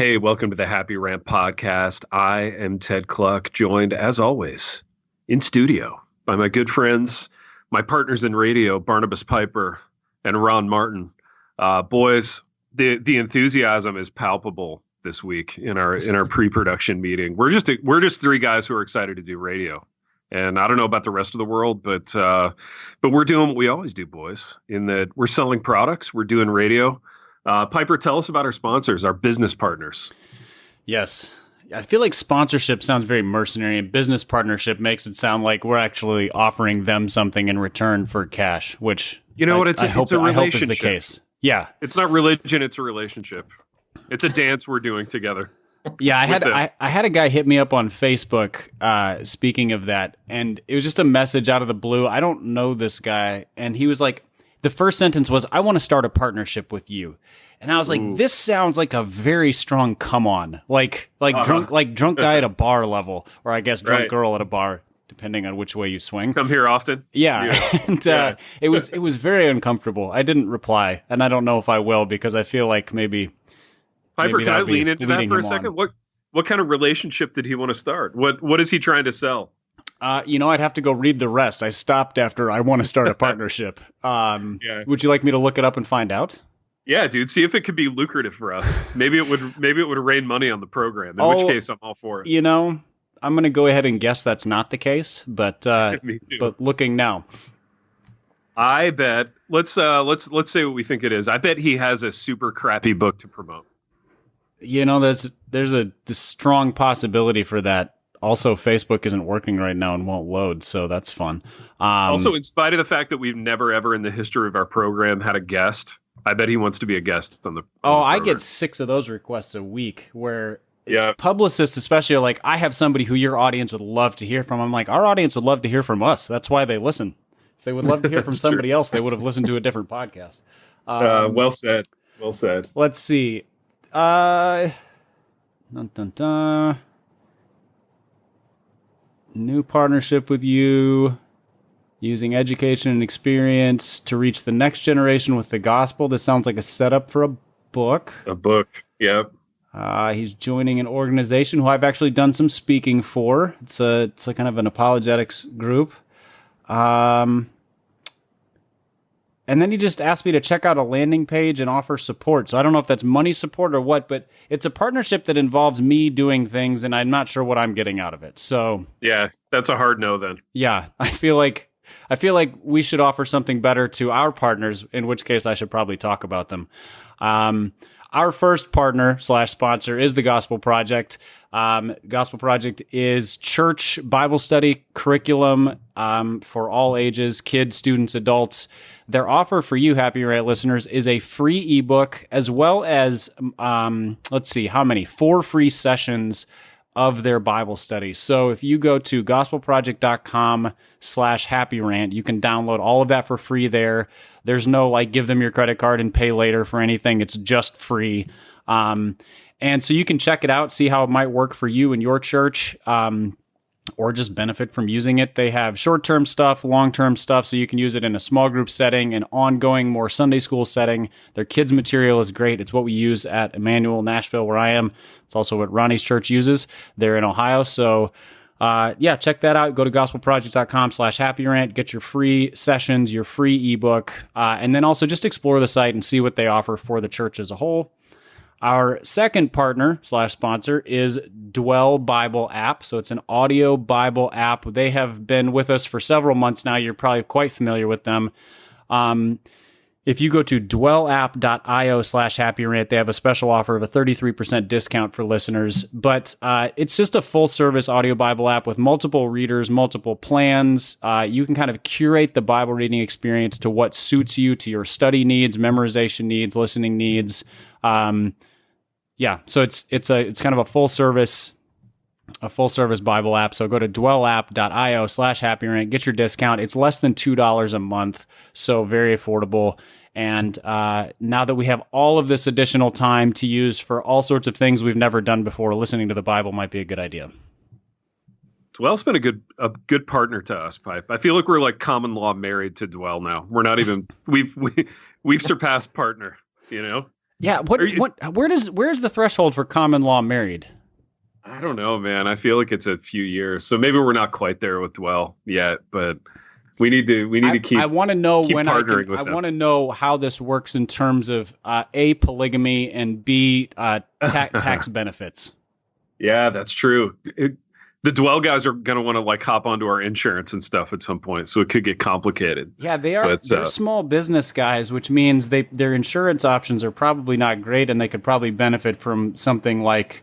Hey, welcome to the Happy Rant podcast. I am Ted Cluck, joined as always in studio by my good friends, my partners in radio, Barnabas Piper and Ron Martin. Boys, the enthusiasm is palpable this week in our pre-production meeting. We're just three guys who are excited to do radio. And I don't know about the rest of the world, but we're doing what we always do, boys, in that we're selling products, we're doing radio. Piper, tell us about our sponsors, our business partners. Yes. I feel like sponsorship sounds very mercenary, and business partnership makes it sound like we're actually offering them something in return for cash, which it's a relationship. I hope is the case. Yeah. It's not religion, it's a relationship. It's a dance we're doing together. Yeah, I had a guy hit me up on Facebook, speaking of that, and it was just a message out of the blue. I don't know this guy, and he was like, the first sentence was, "I want to start a partnership with you." And I was like, this sounds like a very strong come on. Like drunk guy at a bar level, or I guess drunk girl at a bar, depending on which way you swing. Come here often. Yeah. And it was very uncomfortable. I didn't reply, and I don't know if I will, because I feel like maybe Piper, can I lean into that for a second? On. What kind of relationship did he want to start? What is he trying to sell? I'd have to go read the rest. I stopped after "I want to start a partnership." Would you like me to look it up and find out? Yeah, dude. See if it could be lucrative for us. Maybe it would rain money on the program. In which case, I'm all for it. I'm going to go ahead and guess that's not the case. But but looking now, I bet. Let's say what we think it is. I bet he has a super crappy book to promote. There's a strong possibility for that. Also, Facebook isn't working right now and won't load, so that's fun. Also, in spite of the fact that we've never, ever in the history of our program had a guest, I bet he wants to be a guest on the I get 6 of those requests a week where publicists especially are like, I have somebody who your audience would love to hear from. I'm like, our audience would love to hear from us. That's why they listen. If they would love to hear from somebody else, they would have listened to a different podcast. Well said. Well said. Let's see. Dun, dun, dun. New partnership with you, using education and experience to reach the next generation with the gospel. This sounds like a setup for a book. A book, yep. He's joining an organization who I've actually done some speaking for. It's a kind of an apologetics group. And then he just asked me to check out a landing page and offer support. So I don't know if that's money support or what, but it's a partnership that involves me doing things, and I'm not sure what I'm getting out of it. So yeah, that's a hard no then. Yeah, I feel like we should offer something better to our partners, in which case I should probably talk about them. Our first partner / sponsor is the Gospel Project. Gospel Project is church Bible study curriculum for all ages, kids, students, adults. Their offer for you, Happy Rant listeners, is a free ebook as well as, 4 free sessions of their Bible study. So if you go to gospelproject.com/happyrant, you can download all of that for free there. There's no give them your credit card and pay later for anything. It's just free. And so you can check it out, see how it might work for you and your church, or just benefit from using it. They have short-term stuff, long-term stuff, so you can use it in a small group setting, an ongoing, more Sunday school setting. Their kids' material is great. It's what we use at Emmanuel, Nashville, where I am. It's also what Ronnie's church uses. They're in Ohio. So, check that out. Go to gospelproject.com/happyrant. Get your free sessions, your free ebook, and then also just explore the site and see what they offer for the church as a whole. Our second partner / sponsor is Dwell Bible app. So it's an audio Bible app. They have been with us for several months now. You're probably quite familiar with them. If you go to dwellapp.io/happyrant, they have a special offer of a 33% discount for listeners. But it's just a full-service audio Bible app with multiple readers, multiple plans. You can kind of curate the Bible reading experience to what suits you, to your study needs, memorization needs, listening needs. So it's kind of a full service Bible app. So go to dwellapp.io/happyrant, get your discount. It's less than $2 a month, so very affordable. And now that we have all of this additional time to use for all sorts of things we've never done before, listening to the Bible might be a good idea. Dwell's been a good partner to us, Pipe. I feel like we're like common law married to Dwell now. We're not even we've surpassed partner, you know? Yeah. Where's the threshold for common law married? I don't know, man. I feel like it's a few years, so maybe we're not quite there with dwell yet, but we need to keep. I want to know keep when partnering with I them. want to know how this works in terms of A, polygamy, and B, tax benefits. Yeah, that's true. The dwell guys are going to want to like hop onto our insurance and stuff at some point, so it could get complicated. Yeah, they're small business guys, which means their insurance options are probably not great, and they could probably benefit from something like,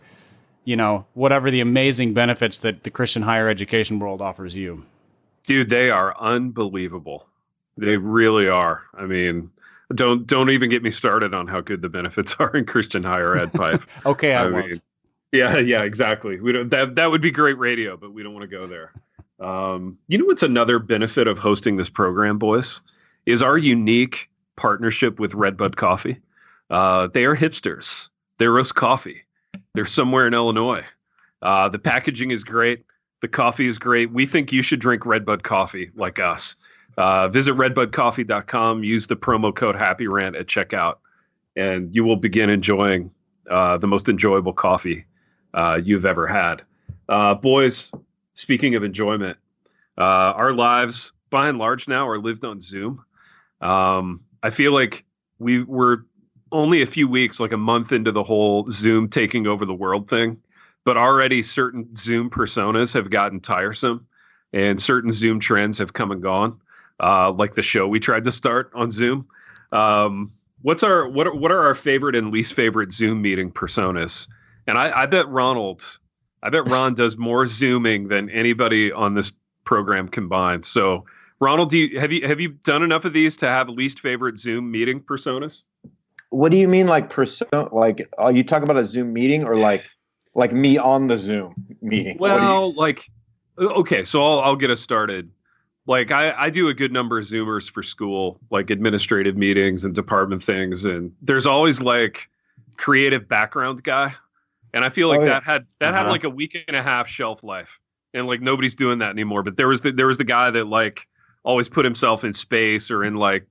whatever the amazing benefits that the Christian higher education world offers you. Dude, they are unbelievable. They really are. I mean, don't even get me started on how good the benefits are in Christian higher ed pipe. Okay, I won't. Yeah, exactly. We don't that would be great radio, but we don't want to go there. What's another benefit of hosting this program, boys, is our unique partnership with Redbud Coffee. They are hipsters. They roast coffee. They're somewhere in Illinois. The packaging is great. The coffee is great. We think you should drink Redbud Coffee like us. Visit redbudcoffee.com. Use the promo code Happy Rant at checkout, and you will begin enjoying the most enjoyable coffee you've ever had. Boys, speaking of enjoyment, our lives, by and large now, are lived on Zoom. I feel like we were only a few weeks, like a month into the whole Zoom taking over the world thing, but already certain Zoom personas have gotten tiresome and certain Zoom trends have come and gone, like the show we tried to start on Zoom. What are our favorite and least favorite Zoom meeting personas? And I bet Ron does more Zooming than anybody on this program combined. So, Ronald, have you done enough of these to have least favorite Zoom meeting personas? What do you mean, like persona? Like, you talk about a Zoom meeting, or like me on the Zoom meeting? Well, okay, so I'll get us started. Like I do a good number of Zoomers for school, like administrative meetings and department things, and there's always like creative background guy. And I feel like that had like a week and a half shelf life, and like nobody's doing that anymore. But there was the guy that like always put himself in space or in like,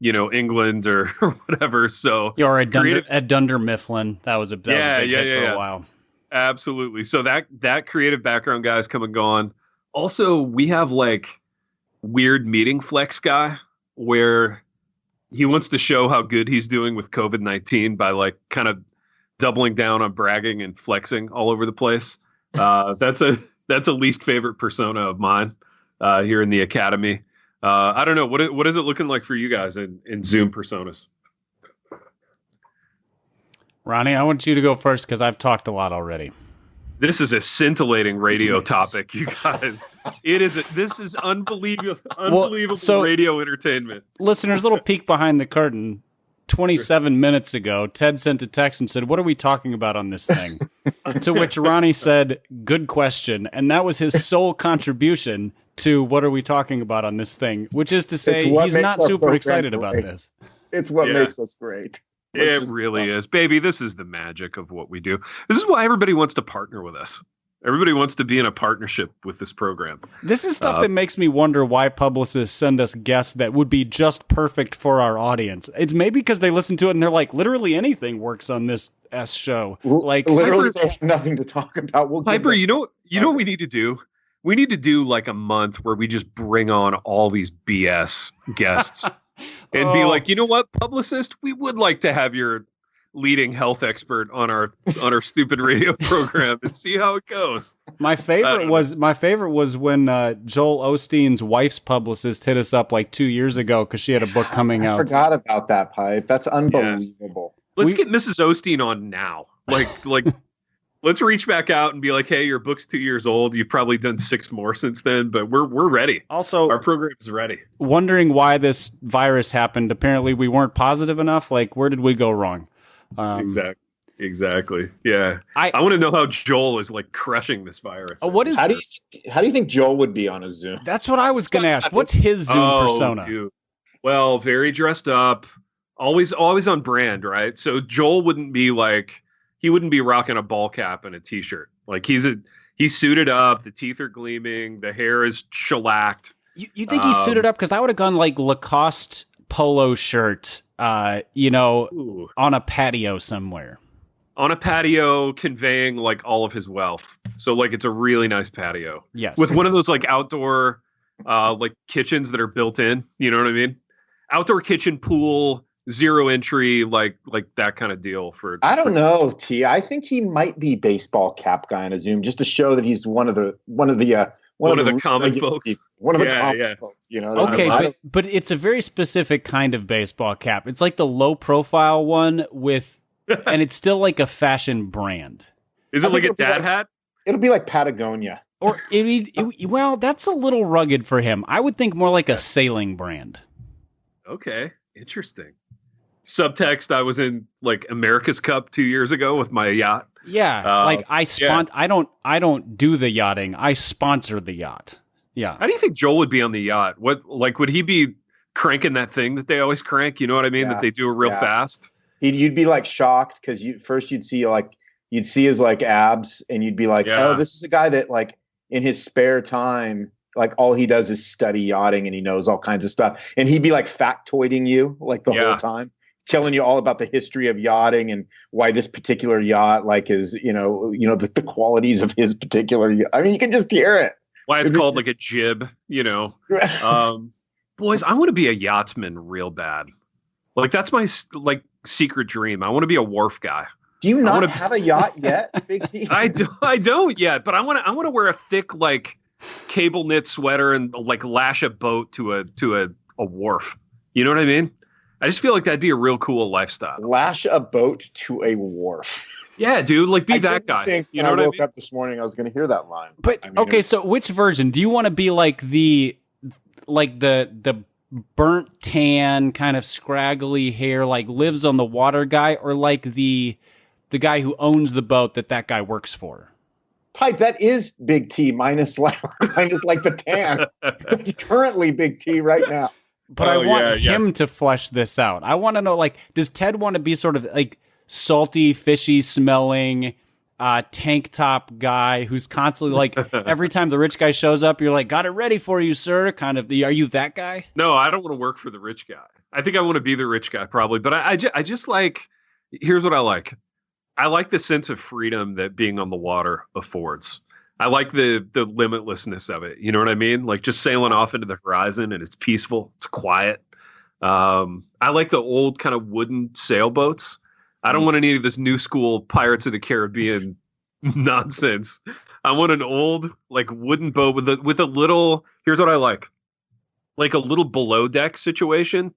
England or whatever. So or at Dunder Mifflin, that was a big hit for a while. Absolutely. So that creative background guy is come and gone. Also, we have like weird meeting flex guy where he wants to show how good he's doing with COVID-19 by like kind of doubling down on bragging and flexing all over the place. That's a least favorite persona of mine here in the academy. I don't know. What is it looking like for you guys in Zoom personas? Ronnie, I want you to go first because I've talked a lot already. This is a scintillating radio topic, you guys. This is unbelievable radio entertainment. Listeners, little peek behind the curtain. 27 minutes ago, Ted sent a text and said, "What are we talking about on this thing?" To which Ronnie said, "Good question." And that was his sole contribution to what are we talking about on this thing, which is to say he's not super excited about this. It's what makes us great. It really is. Baby, this is the magic of what we do. This is why everybody wants to partner with us. Everybody wants to be in a partnership with this program. This is stuff that makes me wonder why publicists send us guests that would be just perfect for our audience. It's maybe because they listen to it and they're like, literally anything works on this show. Like literally, they have nothing to talk about. Piper, you know what we need to do? We need to do like a month where we just bring on all these BS guests and be like, you know what, publicist, we would like to have your leading health expert on our stupid radio program and see how it goes. My favorite was when Joel Osteen's wife's publicist hit us up like 2 years ago because she had a book coming out. I forgot about that, Pipe. That's unbelievable. Yes. Let's get Mrs. Osteen on now. Like let's reach back out and be like, hey, your book's 2 years old. You've probably done 6 more since then, but we're ready. Also, our program is ready. Wondering why this virus happened. Apparently we weren't positive enough. Like, where did we go wrong? Exactly. Yeah. I want to know how Joel is like crushing this virus. How do you think Joel would be on a Zoom? That's what I was going to ask. What's his Zoom persona? Dude. Well, very dressed up, always on brand, right? So Joel wouldn't be rocking a ball cap and a t-shirt. Like he's suited up, the teeth are gleaming, the hair is shellacked. You think he's suited up? Because I would have gone like Lacoste polo shirt, Ooh. on a patio somewhere. On a patio conveying like all of his wealth. So like it's a really nice patio. Yes. With one of those like outdoor like kitchens that are built in, you know what I mean? Outdoor kitchen, pool, 0 entry, like that kind of deal for I don't know, T. I think he might be baseball cap guy on a Zoom just to show that he's one of the common folks. One of the common folks, you know. Okay, but it's a very specific kind of baseball cap. It's like the low profile one with and it's still like a fashion brand. Is it like a dad hat? It'll be like Patagonia. Or well, that's a little rugged for him. I would think more like a sailing brand. Okay, interesting. Subtext: I was in like America's Cup 2 years ago with my yacht. Yeah, like I don't do the yachting. I sponsor the yacht. Yeah. How do you think Joel would be on the yacht? What would he be cranking that thing that they always crank? You know what I mean? That they do real fast. You'd be like shocked because you'd see his like abs and you'd be like, oh, this is a guy that like in his spare time, like all he does is study yachting and he knows all kinds of stuff. And he'd be like factoiding you like the whole time, telling you all about the history of yachting and why this particular yacht like is, the qualities of his particular yacht. I mean, you can just hear it. Why it's called like a jib, Boys, I want to be a yachtsman real bad. Like that's my like secret dream. I want to be a wharf guy. Do you not have a yacht yet, Big T? I don't yet, but I want to wear a thick like cable knit sweater and like lash a boat to a wharf. You know what I mean? I just feel like that'd be a real cool lifestyle. Lash a boat to a wharf. Yeah, dude, like be that guy. You know, when I woke up this morning, I was going to hear that line. But okay, so which version do you want to be? Like the burnt tan, kind of scraggly hair, like lives on the water guy, or like the guy who owns the boat that guy works for? Pipe, that is Big T minus like the tan. That's currently Big T right now. But I want him to flesh this out. I want to know, like, does Ted want to be sort of like salty, fishy smelling tank top guy who's constantly like every time the rich guy shows up, you're like, got it ready for you, sir. Kind of are you that guy? No, I don't want to work for the rich guy. I think I want to be the rich guy probably. But I just like, here's what I like. I like the sense of freedom that being on the water affords. I like the limitlessness of it. You know what I mean? Like just sailing off into the horizon and it's peaceful. It's quiet. I like the old kind of wooden sailboats. I don't want any of this new school Pirates of the Caribbean nonsense. I want an old like wooden boat with a little, here's what I like a little below deck situation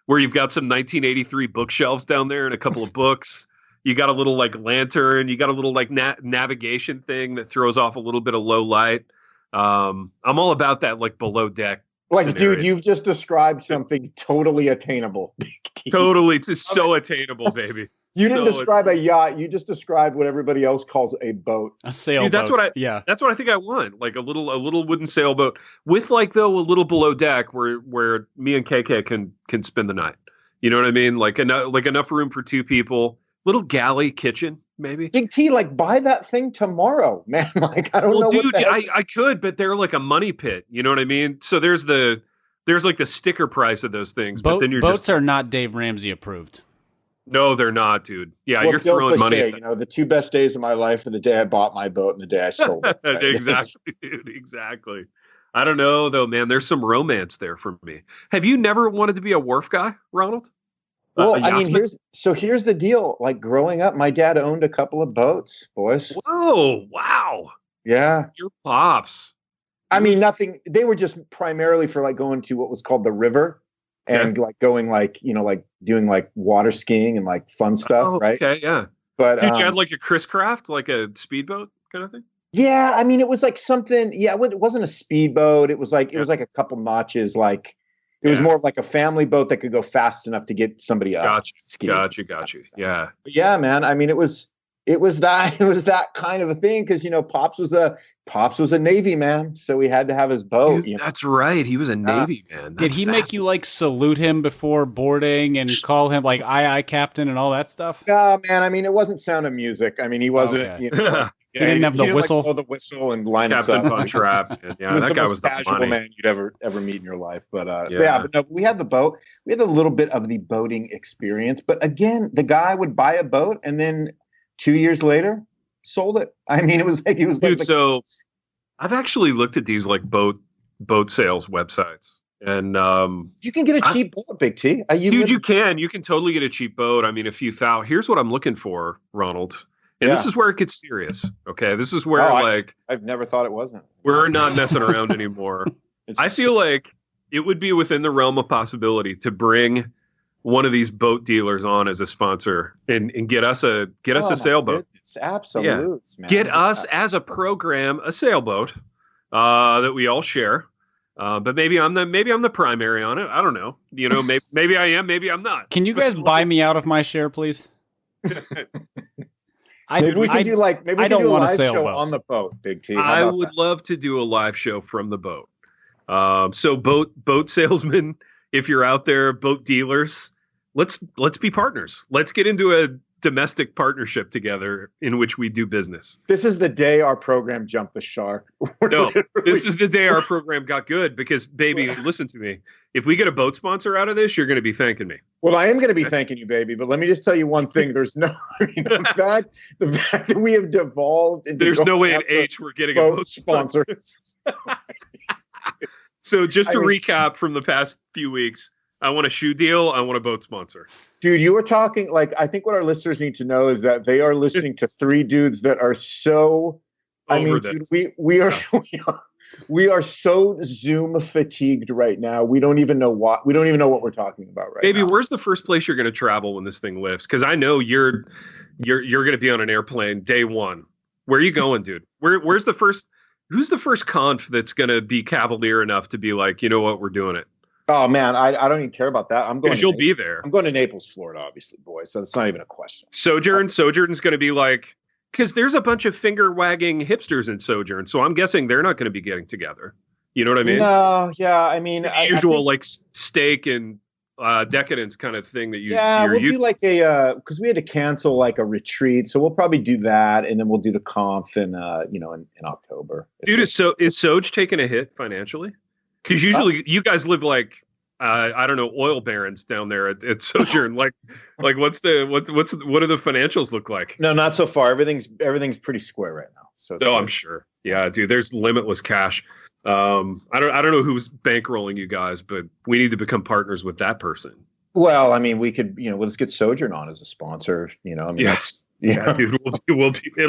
where you've got some 1983 bookshelves down there and a couple of books. You got a little like lantern. You got a little like navigation thing that throws off a little bit of low light. I'm all about that like below deck. Like, scenario. Dude, you've just described something totally attainable. Totally, it's just so attainable, baby. You didn't describe a yacht. You just described what everybody else calls a boat. A sailboat. Dude, that's what I think I want. Like a little wooden sailboat with like though a little below deck where me and KK can spend the night. You know what I mean? Like enough room for 2 people. Little galley kitchen, maybe. Big T, like buy that thing tomorrow, man. Like I don't know. Dude, I could, but they're like a money pit. You know what I mean? So there's like the sticker price of those things. But then boats are not Dave Ramsey approved. No, they're not, dude. Yeah, well, you're throwing money at them. The 2 best days of my life are the day I bought my boat and the day I sold it. Right? Exactly, dude. Exactly. I don't know, though, man. There's some romance there for me. Have you never wanted to be a wharf guy, Ronald? Well, I mean, here's the deal. Like growing up, my dad owned a couple of boats, boys. Whoa, wow. Yeah. Your pops. I mean, nothing. They were just primarily for like going to what was called the river and like going like, like doing like water skiing and like fun stuff, right? Okay, yeah. But dude, you had like a Chris Craft, like a speedboat kind of thing? Yeah, I mean, it was like something. Yeah, it wasn't a speedboat. It was like it was like a couple notches, like. It was more of like a family boat that could go fast enough to get somebody up. Gotcha. Yeah. But yeah, man. I mean, it was that kind of a thing because Pops was a Navy man, so he had to have his boat. Dude, that's right. He was a Navy man. Did he make you like salute him before boarding and call him like aye, captain and all that stuff? No, man. I mean, it wasn't Sound of Music. I mean, he wasn't. Okay. He didn't have the whistle. Like, blow the whistle and line us Captain up. Fun Trap. Yeah, that guy was the casual money. man you'd ever meet in your life. But but no, we had the boat. We had a little bit of the boating experience. But again, the guy would buy a boat and then 2 years later sold it. I mean, it was like Dude, so I've actually looked at these like boat sales websites. And you can get a cheap boat, Big T. You can totally get a cheap boat. I mean, a few thousand. Here's what I'm looking for, Ronald. And this is where it gets serious. Okay, this is where I've never thought it wasn't. We're not messing around anymore. I feel like it would be within the realm of possibility to bring one of these boat dealers on as a sponsor and get us a sailboat. It's absolute, man. Get us as a program a sailboat that we all share. But maybe I'm the primary on it. I don't know. You know, maybe I am. Maybe I'm not. Can you guys buy me out of my share, please? Maybe we can do a live show on the boat, Big T. I would love to do a live show from the boat. So boat salesmen, if you're out there, boat dealers, let's be partners. Let's get into a domestic partnership together in which we do business. This is the day our program jumped the shark. No, this is the day our program got good because, baby, listen to me. If we get a boat sponsor out of this, you're going to be thanking me. Well, I am going to be thanking you, baby. But let me just tell you one thing. There's no, the fact that we have devolved into there's no way in H we're getting a boat sponsor. So just to recap from the past few weeks, I want a shoe deal. I want a boat sponsor. Dude, you were talking I think what our listeners need to know is that they are listening to three dudes that are so. Dude, we are so Zoom fatigued right now. We don't even know what we're talking about right now. Baby, where's the first place you're going to travel when this thing lifts? Because I know you're going to be on an airplane day one. Where are you going, dude? Where's the first? Who's the first conf that's going to be cavalier enough to be like, you know what, we're doing it? Oh man, I don't even care about that. I'm going. Because you'll be there. I'm going to Naples, Florida, obviously, boys. So it's not even a question. Sojourn's going to be like, because there's a bunch of finger wagging hipsters in Sojourn, so I'm guessing they're not going to be getting together. You know what I mean? No, yeah, I mean, the usual like steak and decadence kind of thing that you. Yeah, we'll do like because we had to cancel like a retreat, so we'll probably do that, and then we'll do the conf in October. Dude, is Soj taking a hit financially? Because usually you guys live like I don't know, oil barons down there at Sojourn. like what do the financials look like? No, not so far. Everything's pretty square right now. So I'm sure. Yeah, dude, there's limitless cash. I don't know who's bankrolling you guys, but we need to become partners with that person. Well, I mean, we could, let's get Sojourn on as a sponsor. Dude, it'll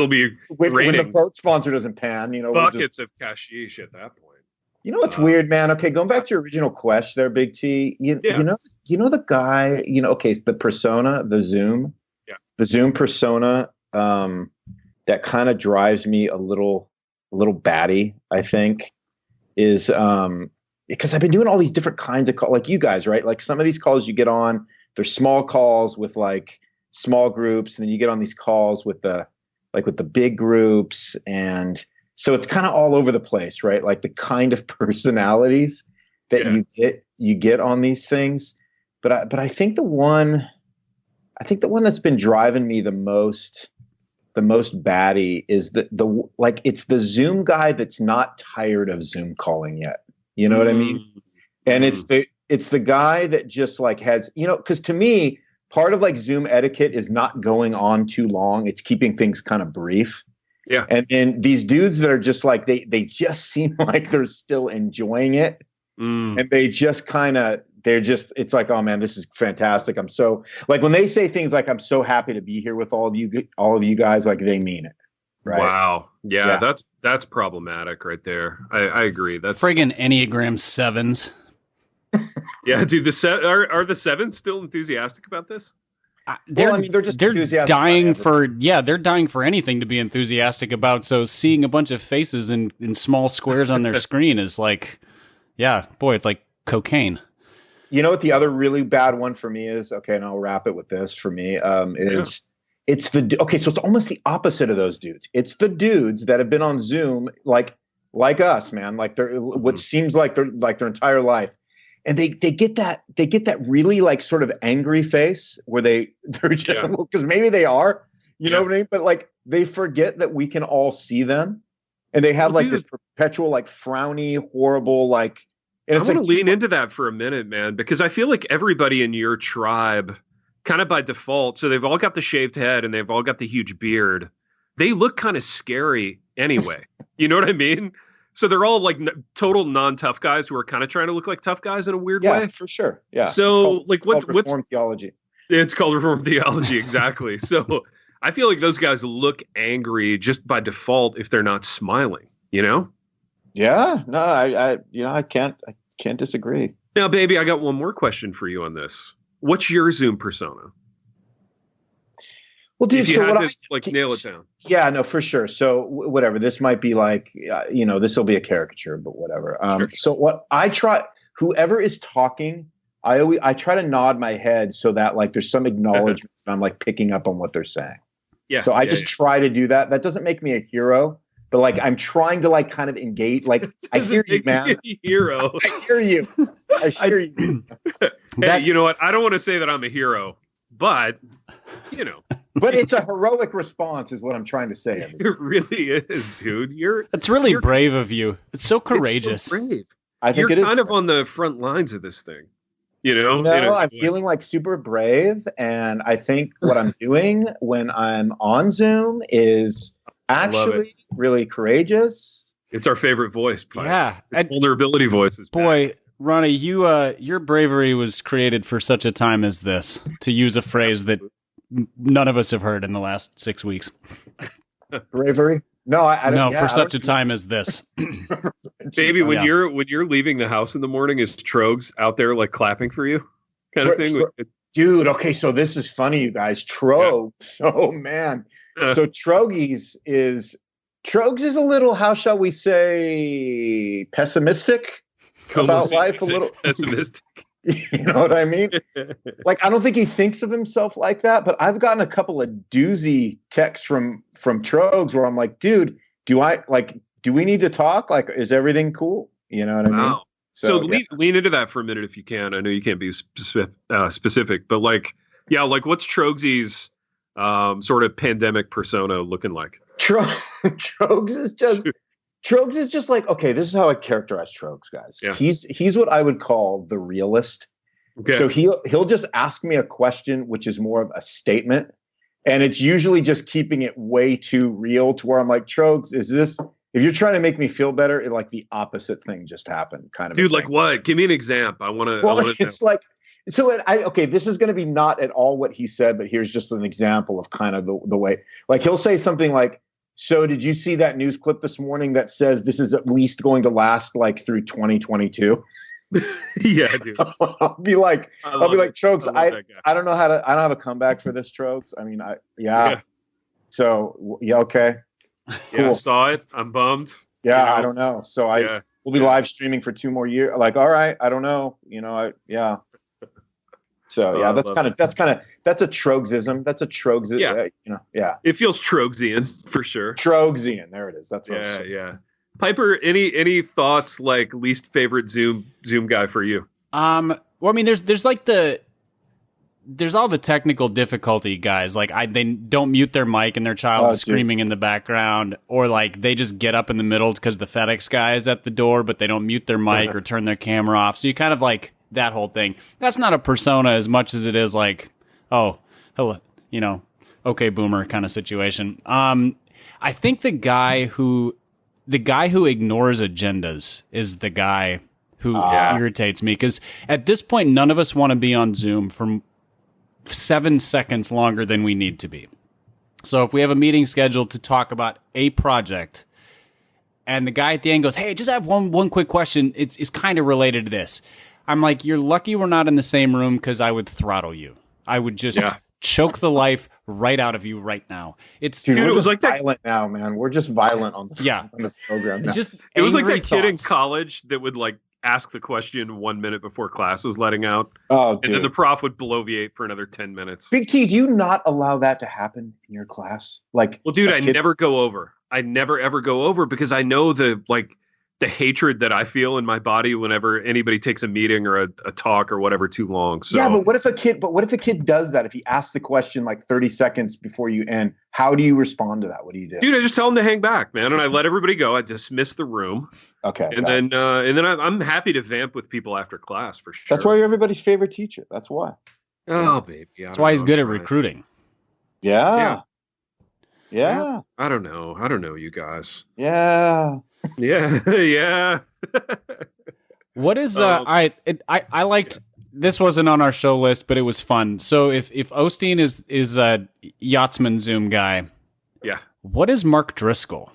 be when the boat sponsor doesn't pan. Buckets of cashish at that point. You know what's weird, man? Okay, going back to your original question there, Big T. You know the guy. The persona, the Zoom persona. That kind of drives me a little batty. I think is because I've been doing all these different kinds of calls, like you guys, right? Like some of these calls you get on, they're small calls with like small groups, and then you get on these calls with the big groups, and so it's kind of all over the place, right? Like the kind of personalities that you get on these things. But I think the one that's been driving me the most batty is it's the Zoom guy that's not tired of Zoom calling yet. You know what I mean? And it's the guy that just like has, because to me, part of like Zoom etiquette is not going on too long. It's keeping things kind of brief. Yeah. And then these dudes that are just like, they just seem like they're still enjoying it. And they just it's like, oh man, this is fantastic. I'm so like, when they say things like, I'm so happy to be here with all of you guys, like they mean it. Right. Wow. Yeah. That's problematic right there. I agree. That's friggin' Enneagram 7s. Yeah, dude, are the 7s still enthusiastic about this? They're dying for anything to be enthusiastic about. So seeing a bunch of faces in small squares on their screen is like, yeah, boy, it's like cocaine. You know what the other really bad one for me is? Okay, and I'll wrap it with this for me. It's so it's almost the opposite of those dudes. It's the dudes that have been on Zoom like us, man. Like they're what seems like their entire life. And they get that really like sort of angry face where they're just because maybe they are, You know what I mean? But like they forget that we can all see them, and they have this perpetual like frowny, horrible like. And I want to lean into that for a minute, man, because I feel like everybody in your tribe, kind of by default, so they've all got the shaved head and they've all got the huge beard. They look kind of scary anyway. You know what I mean? So they're all like total non-tough guys who are kind of trying to look like tough guys in a weird way. Yeah, for sure. Yeah. So what's Reformed theology? It's called Reformed theology, exactly. So I feel like those guys look angry just by default if they're not smiling. You know? Yeah. No, I can't disagree. Now, baby, I got one more question for you on this. What's your Zoom persona? Well, dude, so what nail it down. Yeah, no, for sure. So whatever, this might be like, this will be a caricature, but whatever. Sure. So what I try, whoever is talking, I try to nod my head so that like there's some acknowledgement that I'm like picking up on what they're saying. Yeah. So I just try to do that. That doesn't make me a hero, but like I'm trying to like kind of engage. Like I hear you, man. Hero. I hear you. I hear you. Hey, you know what? I don't want to say that I'm a hero, but But it's a heroic response, is what I'm trying to say. It really is, dude. It's really brave of you. It's so courageous. It's so brave. I think you're kind of on the front lines of this thing. I'm feeling like super brave, and I think what I'm doing when I'm on Zoom is actually really courageous. It's our favorite voice. Pie. Yeah, it's vulnerability voices. Boy, Ronnie, your bravery was created for such a time as this. To use a phrase that none of us have heard in the last 6 weeks. Bravery? No, I don't. No, for such a time as this. Baby, when you're leaving the house in the morning, is Trogs out there like clapping for you, kind of thing? Dude, okay, so this is funny, you guys. Trogs, oh man. So Trogs is a little, how shall we say, pessimistic about life, a little pessimistic. You know what I mean? Like, I don't think he thinks of himself like that, but I've gotten a couple of doozy texts from Trogs where I'm like, dude, do we need to talk? Like, is everything cool? You know what I mean? So lean into that for a minute if you can. I know you can't be specific, but like what's Trogsy's sort of pandemic persona looking like? Trogs is just like, okay, this is how I characterize Trogs, guys. Yeah. He's what I would call the realist. Okay. So he'll just ask me a question, which is more of a statement. And it's usually just keeping it way too real to where I'm like, Trogs, if you're trying to make me feel better, like the opposite thing just happened, kind of. Dude, like what? Give me an example. I want to. Well, it's like, okay, this is going to be not at all what he said, but here's just an example of kind of the way, like he'll say something like, so did you see that news clip this morning that says this is at least going to last like through 2022? Yeah, dude. I'll be like, Trogs, I don't have a comeback for this, Trogs. I mean, yeah. So yeah, okay. Cool. Yeah, I saw it. I'm bummed. Yeah, I don't know. So we'll be live streaming for 2 more years. Like, all right, I don't know. Yeah. So yeah, that's a Trogsism. That's a Trogs. Yeah. It feels Trogsian for sure. Trogsian. There it is. That's what yeah. Piper, any thoughts, like least favorite Zoom guy for you? Well, I mean, there's all the technical difficulty guys. Like they don't mute their mic and their child is screaming in the background, or like they just get up in the middle because the FedEx guy is at the door, but they don't mute their mic or turn their camera off. So you kind of like that whole thing. That's not a persona as much as it is like, oh, hello, okay, boomer kind of situation. I think the guy who ignores agendas is the guy who irritates me, because at this point, none of us want to be on Zoom for 7 seconds longer than we need to be. So if we have a meeting scheduled to talk about a project, and the guy at the end goes, hey, just have one quick question. It's kind of related to this. I'm like, you're lucky we're not in the same room, because I would throttle you. I would just choke the life right out of you right now. Dude, it was like violent now, man. We're just violent on the program now. It was like that kid in college that would like ask the question 1 minute before class was letting out. Oh, dude. And then the prof would bloviate for another 10 minutes. Big T, do you not allow that to happen in your class? Like, well, dude, I never go over. I never ever go over, because I know the the hatred that I feel in my body whenever anybody takes a meeting or a talk or whatever too long. So yeah, but what if a kid does that? If he asks the question like 30 seconds before you end, how do you respond to that? What do you do? Dude, I just tell him to hang back, man, and I let everybody go. I dismiss the room. Okay, and then I'm happy to vamp with people after class for sure. That's why you're everybody's favorite teacher. That's why. Oh, baby. That's why he's good at recruiting. Yeah. I don't know, you guys. Yeah. Yeah. What is all right? I liked this. Wasn't on our show list, but it was fun. So if Osteen is a Yachtsmen Zoom guy, yeah. What is Mark Driscoll?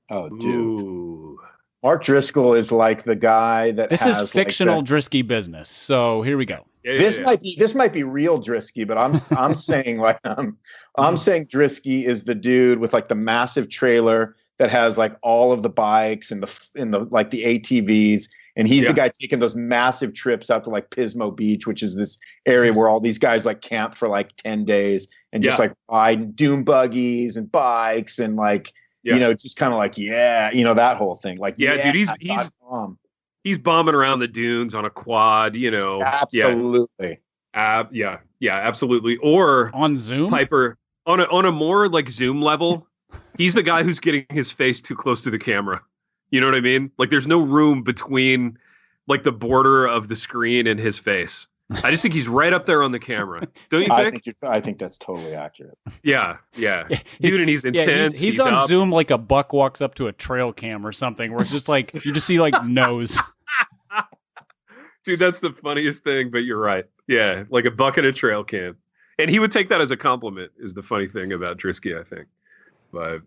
Oh, dude. Ooh. Mark Driscoll is like the guy that this is fictional Drisky business. So here we go. This might be real Drisky, but I'm saying like I'm saying Drisky is the dude with like the massive trailer that has like all of the bikes and the like the ATVs, and he's the guy taking those massive trips out to like Pismo Beach, which is this area where all these guys like camp for like 10 days and just like ride dune buggies and bikes and like just kind of like that whole thing. Like dude, he's bombing around the dunes on a quad, Absolutely. Absolutely. Or on Zoom, Piper on a more like Zoom level. He's the guy who's getting his face too close to the camera. You know what I mean? Like there's no room between like the border of the screen and his face. I just think he's right up there on the camera. Don't you think? I think that's totally accurate. Yeah. Dude, and he's intense. He's on up. Zoom like a buck walks up to a trail cam or something where it's just like, you just see like nose. Dude, that's the funniest thing, but you're right. Yeah, like a buck and a trail cam. And he would take that as a compliment is the funny thing about Drisky, I think. But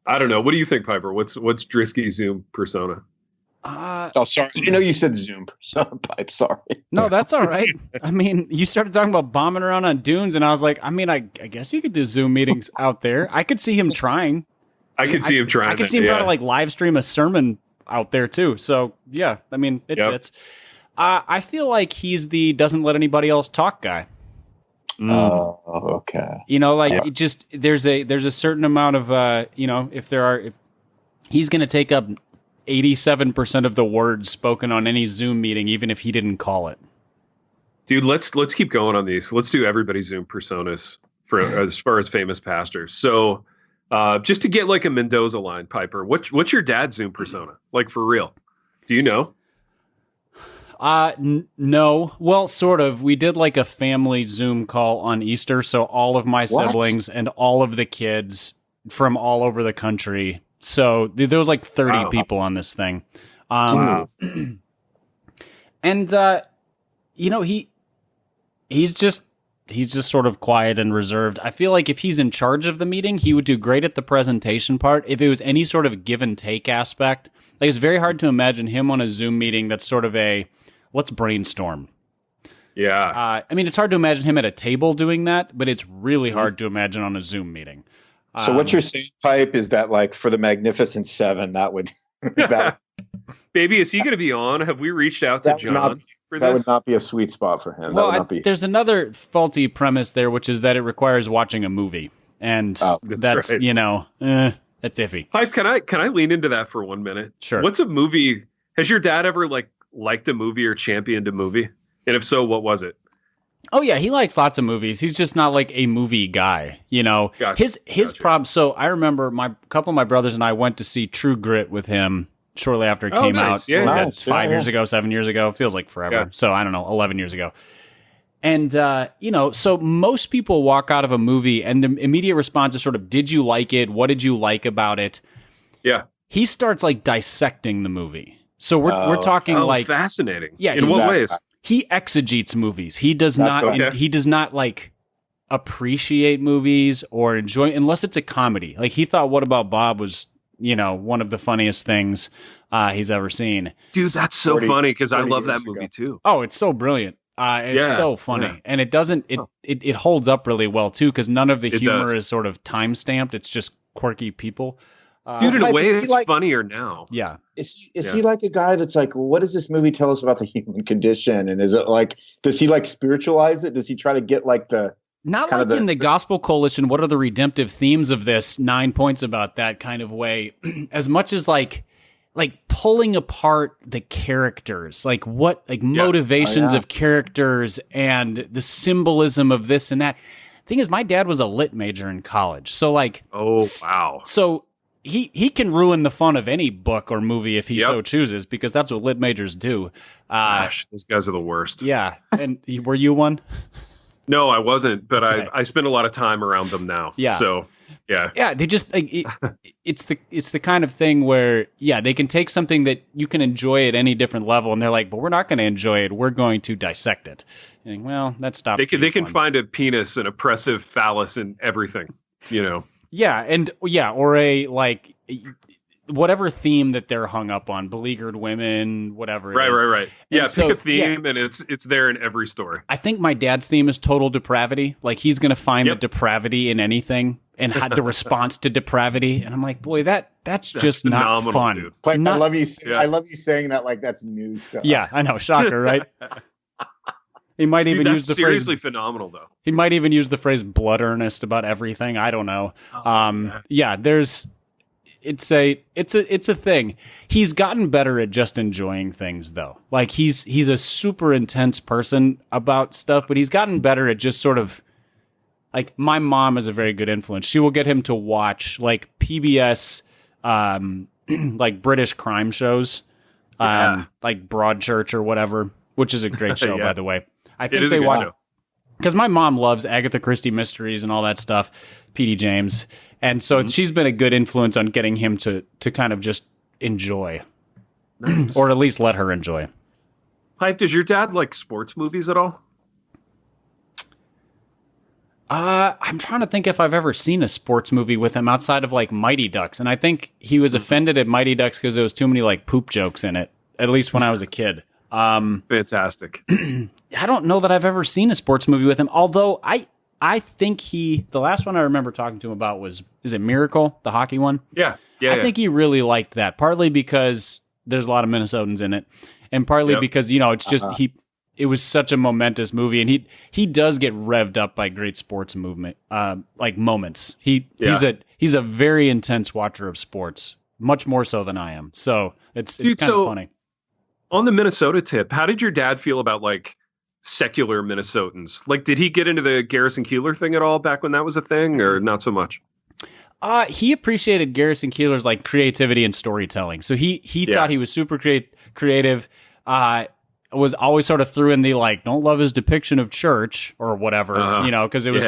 I don't know. What do you think, Piper? What's Drisky's Zoom persona? Sorry. I know you said Zoom persona, Pipe. Sorry. No, that's all right. I mean, you started talking about bombing around on dunes, and I was like, I guess you could do Zoom meetings out there. I could see him trying. I could see him trying to like live stream a sermon out there too. So yeah, I mean, it fits. I feel like he's the doesn't let anybody else talk guy. Oh, okay. It just there's a certain amount of if he's going to take up 87% of the words spoken on any Zoom meeting, even if he didn't call it. Dude, let's keep going on these. Let's do everybody's Zoom personas for as far as famous pastors. So, just to get like a Mendoza line, Piper, what's your dad's Zoom persona? Like for real? Do you know? No. Well, sort of. We did like a family Zoom call on Easter, so all of my siblings and all of the kids from all over the country. So there was like 30 people on this thing. And he's just sort of quiet and reserved. I feel like if he's in charge of the meeting, he would do great at the presentation part. If it was any sort of give and take aspect, like it's very hard to imagine him on a Zoom meeting that's sort of a let's brainstorm. Yeah. I mean, it's hard to imagine him at a table doing that, but it's really hard to imagine on a Zoom meeting. So what you're saying, Pipe, is that like for the Magnificent Seven, that would baby, is he going to be on? Have we reached out to John for this? That would not be a sweet spot for him. Well, there's another faulty premise there, which is that it requires watching a movie, and that's right. That's iffy. Pipe, can I lean into that for 1 minute? Sure. What's a movie? Has your dad ever liked a movie or championed a movie? And if so, what was it? Oh yeah, he likes lots of movies. He's just not like a movie guy, Gotcha. His problem. So I remember a couple of my brothers and I went to see True Grit with him shortly after it came out. Yeah, was that 5 years ago, 7 years ago? Feels like forever. Yeah. So I don't know, 11 years ago. And so most people walk out of a movie and the immediate response is sort of, "Did you like it? What did you like about it?" Yeah. He starts like dissecting the movie. So we're talking like fascinating. Yeah. In what ways? He exegetes movies. He does not. He does not like appreciate movies or enjoy unless it's a comedy. Like he thought, "What About Bob?" was one of the funniest things he's ever seen. Dude, that's so funny because I love that movie too. Oh, it's so brilliant. It's so funny, and it doesn't. It holds up really well too because none of the humor is sort of time stamped. It's just quirky people. Dude, in a way, it's funnier now. Yeah. Is he like a guy that's like, what does this movie tell us about the human condition? And is it like, does he like spiritualize it? Does he try to get like the... Not like in the Gospel Coalition, what are the redemptive themes of this? 9 points about that kind of way. As much as like, like pulling apart the characters, like motivations of characters and the symbolism of this and that. Thing is, my dad was a lit major in college. So like, so he can ruin the fun of any book or movie if he so chooses, because that's what lit majors do. Gosh, those guys are the worst. Yeah. And were you one? No, I wasn't, but okay. I spend a lot of time around them now. Yeah. So yeah, they just like it's the kind of thing where they can take something that you can enjoy at any different level, and they're like, but we're not going to enjoy it. We're going to dissect it. And think, well, that stopped. They can find a penis, an oppressive phallus, in everything. Yeah, or a like whatever theme that they're hung up on, beleaguered women, whatever. Right. Yeah, pick a theme, and it's there in every story. I think my dad's theme is total depravity. Like he's going to find the depravity in anything and had the response to depravity. And I'm like, boy, that's just not fun. Dude. I love you. I love you saying that like that's news stuff. Yeah, I know, shocker, right? He might even use the seriously phrase phenomenal though. He might even use the phrase blood earnest about everything. I don't know. It's a thing. He's gotten better at just enjoying things though. Like he's a super intense person about stuff, but he's gotten better at just sort of like, my mom is a very good influence. She will get him to watch like PBS like British crime shows. Like Broadchurch or whatever, which is a great show by the way. I think they watch because my mom loves Agatha Christie mysteries and all that stuff, P.D. James. And so she's been a good influence on getting him to kind of just enjoy, or at least let her enjoy. Pipe, does your dad like sports movies at all? I'm trying to think if I've ever seen a sports movie with him outside of like Mighty Ducks. And I think he was offended at Mighty Ducks because there was too many like poop jokes in it, at least when I was a kid. Fantastic. I don't know that I've ever seen a sports movie with him, although I think the last one I remember talking to him about is it Miracle, the hockey one? Yeah. I think he really liked that, partly because there's a lot of Minnesotans in it, and partly because, it's just, it was such a momentous movie, and he does get revved up by great sports movement, like moments. He's a very intense watcher of sports, much more so than I am. So it's kind of funny. On the Minnesota tip, how did your dad feel about like secular Minnesotans? Like, did he get into the Garrison Keillor thing at all back when that was a thing, or not so much? He appreciated Garrison Keillor's like creativity and storytelling. So he thought he was super creative. Was always sort of threw in the like, don't love his depiction of church or whatever, because it was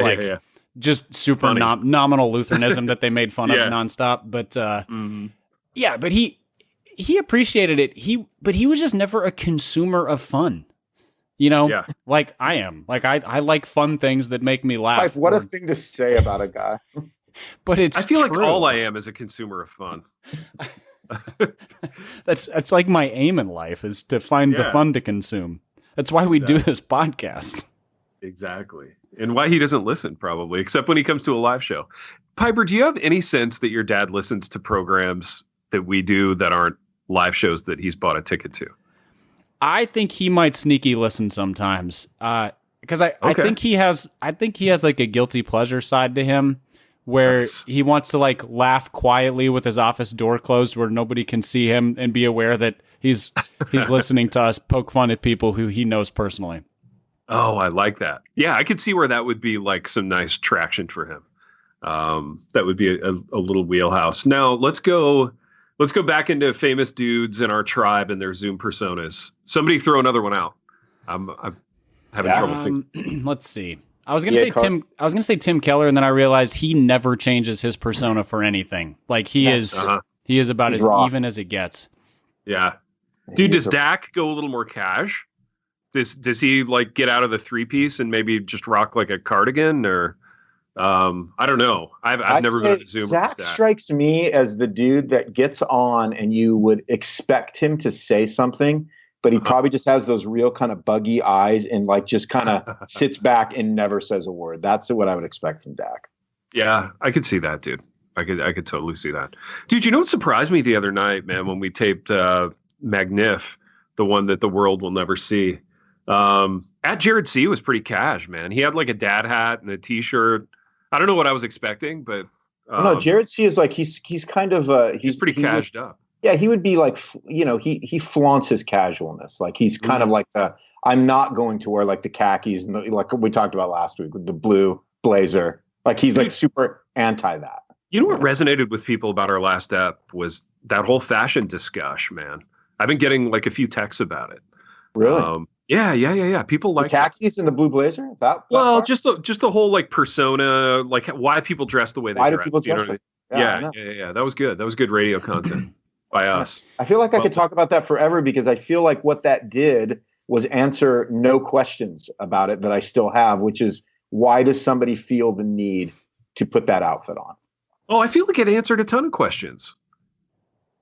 just super nominal Lutheranism that they made fun of nonstop. But but he appreciated it. But he was just never a consumer of fun. Like I am. Like I like fun things that make me laugh. What a thing to say about a guy. But I feel like all I am is a consumer of fun. That's like my aim in life, is to find the fun to consume. That's why we do this podcast. Exactly. And why he doesn't listen, probably, except when he comes to a live show. Piper, do you have any sense that your dad listens to programs that we do that aren't live shows that he's bought a ticket to? I think he might sneaky listen sometimes, because I think he has like a guilty pleasure side to him, where he wants to like laugh quietly with his office door closed, where nobody can see him, and be aware that he's listening to us poke fun at people who he knows personally. Oh, I like that. Yeah, I could see where that would be like some nice traction for him. That would be a little wheelhouse. Now let's go back into famous dudes in our tribe and their Zoom personas. Somebody throw another one out. I'm having trouble thinking. Let's see. I was gonna say Tim Keller, and then I realized he never changes his persona for anything. Like he is about as even as it gets. Yeah, dude. Does Dak go a little more cash? Does he like get out of the 3-piece and maybe just rock like a cardigan, or I don't know. I've never been to Zoom. Zach strikes me as the dude that gets on and you would expect him to say something, but he probably just has those real kind of buggy eyes and like just kind of sits back and never says a word. That's what I would expect from Dak. Yeah, I could see that, dude. I could totally see that. Dude, you know what surprised me the other night, man, when we taped Magnif, the one that the world will never see. At Jared C was pretty cash, man. He had like a dad hat and a t-shirt. I don't know what I was expecting, but no, Jared C is like he's kind of he's pretty cashed up. Yeah, he would be like, he flaunts his casualness. Like he's kind of like I'm not going to wear like the khakis and like we talked about last week with the blue blazer. Like he's like super anti that. You know what resonated with people about our last ep was that whole fashion discussion, man. I've been getting like a few texts about it. Really? Yeah. People like the khakis and the blue blazer. Just the whole like persona, like why people dress the way they dress. Why do people dress? Yeah. That was good. That was good radio content by us. I feel like I could talk about that forever because I feel like what that did was answer no questions about it that I still have, which is why does somebody feel the need to put that outfit on? Oh, I feel like it answered a ton of questions.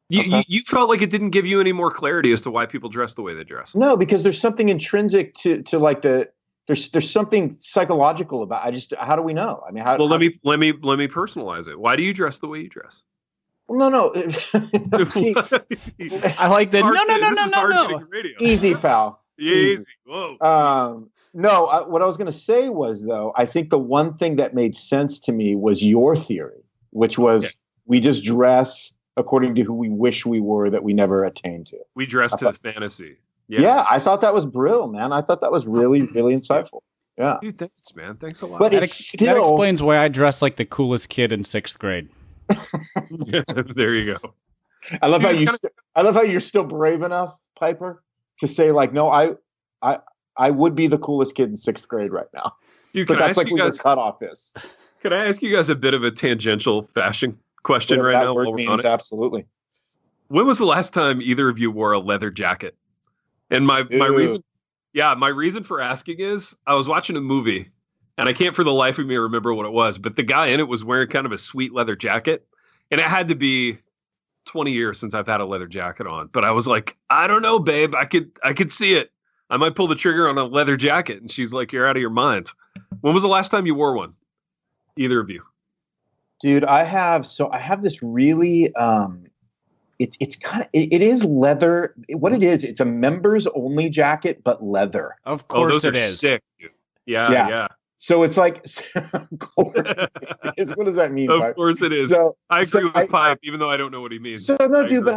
You felt like it didn't give you any more clarity as to why people dress the way they dress. No, because there's something intrinsic to like there's something psychological about. How do we know? I mean, let me personalize it. Why do you dress the way you dress? Well, no. See, I like that. No. Easy, pal. Easy. Whoa. No. What I was going to say was though, I think the one thing that made sense to me was your theory, which was we just dress according to who we wish we were that we never attained to. We dress to the fantasy. Yeah, I thought that was brilliant, man. I thought that was really, really insightful. Yeah. Dude, thanks, man. Thanks a lot. But that explains why I dress like the coolest kid in 6th grade. There you go. I love how you're still brave enough, Piper, to say like, no, I would be the coolest kid in 6th grade right now. Dude, but that's like where the cutoff is. Can I ask you guys a bit of a tangential fashion question right now? Word means, absolutely. When was the last time either of you wore a leather jacket? And my reason for asking is I was watching a movie and I can't for the life of me remember what it was, but the guy in it was wearing kind of a sweet leather jacket, and it had to be 20 years since I've had a leather jacket on. But I was like, I don't know, babe. I could see it. I might pull the trigger on a leather jacket. And she's like, you're out of your mind. When was the last time you wore one? Either of you? Dude, I have this really it is leather. What it is, it's a members only jacket, but leather. Of course, those it are is. Sick, dude. Yeah. So it's like, of course it is. What does that mean? Of course it is. So, I agree with Pipe, even though I don't know what he means. So no, dude, but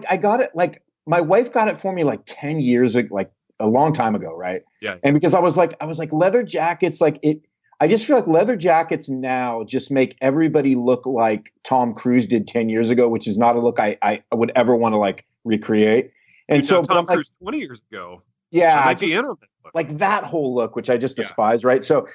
I got it. Like my wife got it for me like 10 years ago, like a long time ago, right? Yeah. And because I was like leather jackets, like it. I just feel like leather jackets now just make everybody look like Tom Cruise did 10 years ago, which is not a look I would ever want to like recreate. And so Tom Cruise 20 years ago. Yeah. Like that whole look, which I just despise, right? So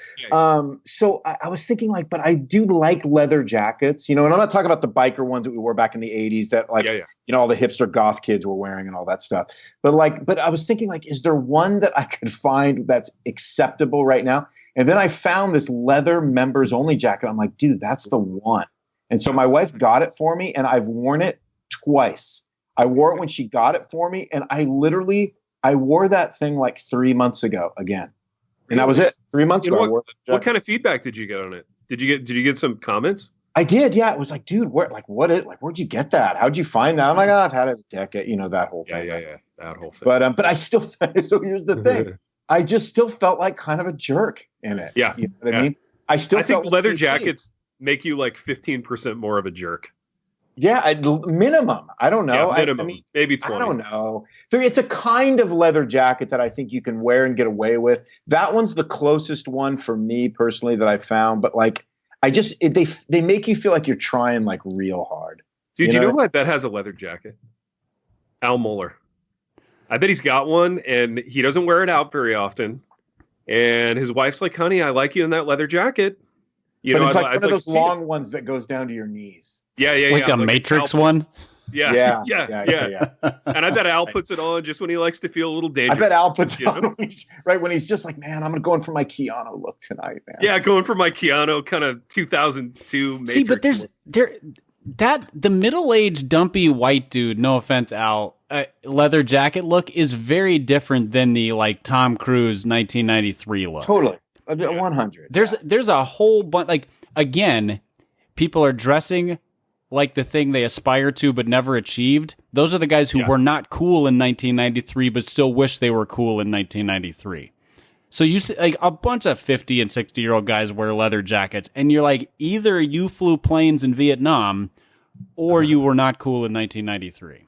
so I was thinking like, but I do like leather jackets, and I'm not talking about the biker ones that we wore back in the 80s that like, all the hipster goth kids were wearing and all that stuff. But I was thinking like, is there one that I could find that's acceptable right now? And then I found this leather members only jacket. I'm like, dude, that's the one. And so my wife got it for me and I've worn it twice. I wore it when she got it for me. And I wore that thing like 3 months ago again. And that was it. 3 months ago. What kind of feedback did you get on it? Did you get some comments? I did. Yeah. It was like, dude, where'd you get that? How'd you find that? I'm like, I've had it a decade, that whole thing. Yeah. That whole thing. But I still, so here's the thing. I just still felt like kind of a jerk in it. Yeah. You know what I mean? I think leather jackets make you like 15% more of a jerk. Yeah, minimum. I don't know. Yeah, minimum. I mean, maybe 20. I don't know. It's a kind of leather jacket that I think you can wear and get away with. That one's the closest one for me personally that I found. But like, they make you feel like you're trying like real hard. Dude, you know what? That has a leather jacket. Al Mohler. I bet he's got one, and he doesn't wear it out very often. And his wife's like, honey, I like you in that leather jacket. But it's like one of those long ones that goes down to your knees. Yeah. Like a Matrix one? Yeah. And I bet Al puts it on just when he likes to feel a little dangerous. I bet Al puts it on when he's just like, man, I'm going for my Keanu look tonight, man. Yeah, going for my Keanu kind of 2002 Matrix. See, but the middle-aged dumpy white dude, no offense, Al, leather jacket look is very different than the like Tom Cruise 1993 look. Totally. 100. There's a whole bunch, like, again, people are dressing like the thing they aspire to but never achieved. Those are the guys who were not cool in 1993 but still wish they were cool in 1993. So you see like a bunch of 50 and 60-year-old guys wear leather jackets, and you're like, either you flew planes in Vietnam or you were not cool in 1993.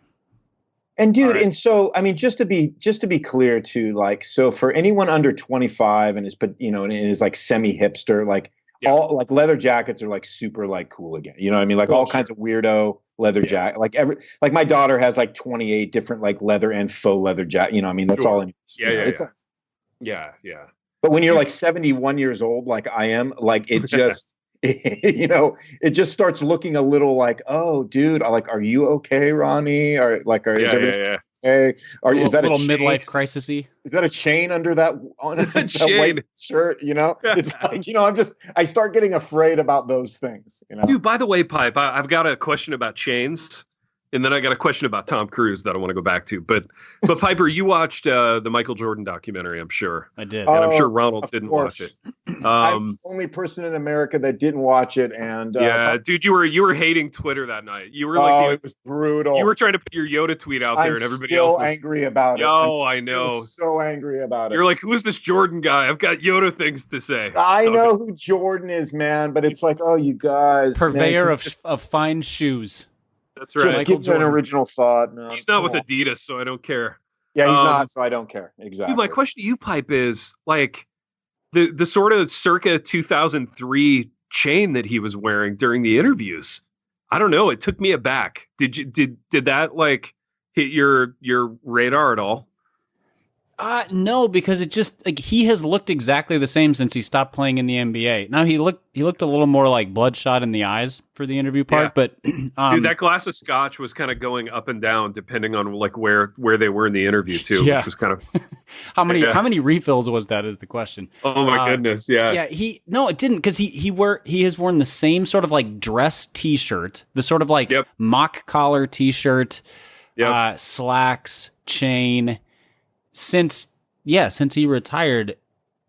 And dude, and so I mean, just to be clear too, like, so for anyone under 25 and and is like semi hipster, like all like leather jackets are like super like cool again. You know what I mean? Like all kinds of weirdo leather jacket. Like my daughter has like 28 different like leather and faux leather jacket. You know what I mean? That's all. Yeah. But when you're like 71 years old, like I am, like it just. It just starts looking a little like, oh, dude, like, are you okay, Ronnie? Or like, is everything okay? Or is that a little midlife crisis-y? Is that a chain under that white shirt? It's like, I start getting afraid about those things. Dude, by the way, Pipe, I've got a question about chains. And then I got a question about Tom Cruise that I want to go back to. But Piper, you watched the Michael Jordan documentary, I'm sure. I did. And I'm sure Ronald didn't watch it. I'm the only person in America that didn't watch it. And dude, you were hating Twitter that night. You were like, it was brutal. You were trying to put your Yoda tweet out there, and everybody else was angry about it. I know. So angry about it. You're like, who's this Jordan guy? I've got Yoda things to say. I know who Jordan is, man. But it's like, oh, you guys, purveyor of fine shoes. That's right. Just give an original thought. No, he's not with Adidas, so I don't care. Yeah, he's not, so I don't care. Exactly. Dude, my question to you, Pipe, is like the sort of circa 2003 chain that he was wearing during the interviews. I don't know. It took me aback. Did that like hit your radar at all? No, because it just like he has looked exactly the same since he stopped playing in the NBA. Now he looked a little more like bloodshot in the eyes for the interview part, but dude, that glass of scotch was kind of going up and down depending on like where they were in the interview too, which was kind of how many refills was that is the question. Oh my goodness, yeah. Yeah, it didn't, because he has worn the same sort of like dress t-shirt, the sort of like mock collar t-shirt, slacks, chain. Since he retired,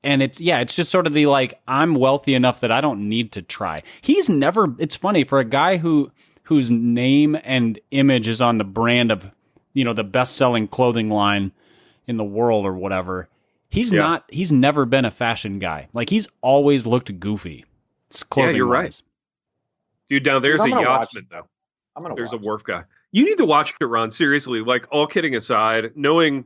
and it's just sort of the like, I'm wealthy enough that I don't need to try. It's funny for a guy whose name and image is on the brand of, the best-selling clothing line in the world or whatever. He's never been a fashion guy. Like, he's always looked goofy. It's clothing. Yeah, you're right. Dude, down there's a Yachtsmen though. There's a wharf guy. You need to watch it, Ron. Seriously, like, all kidding aside, knowing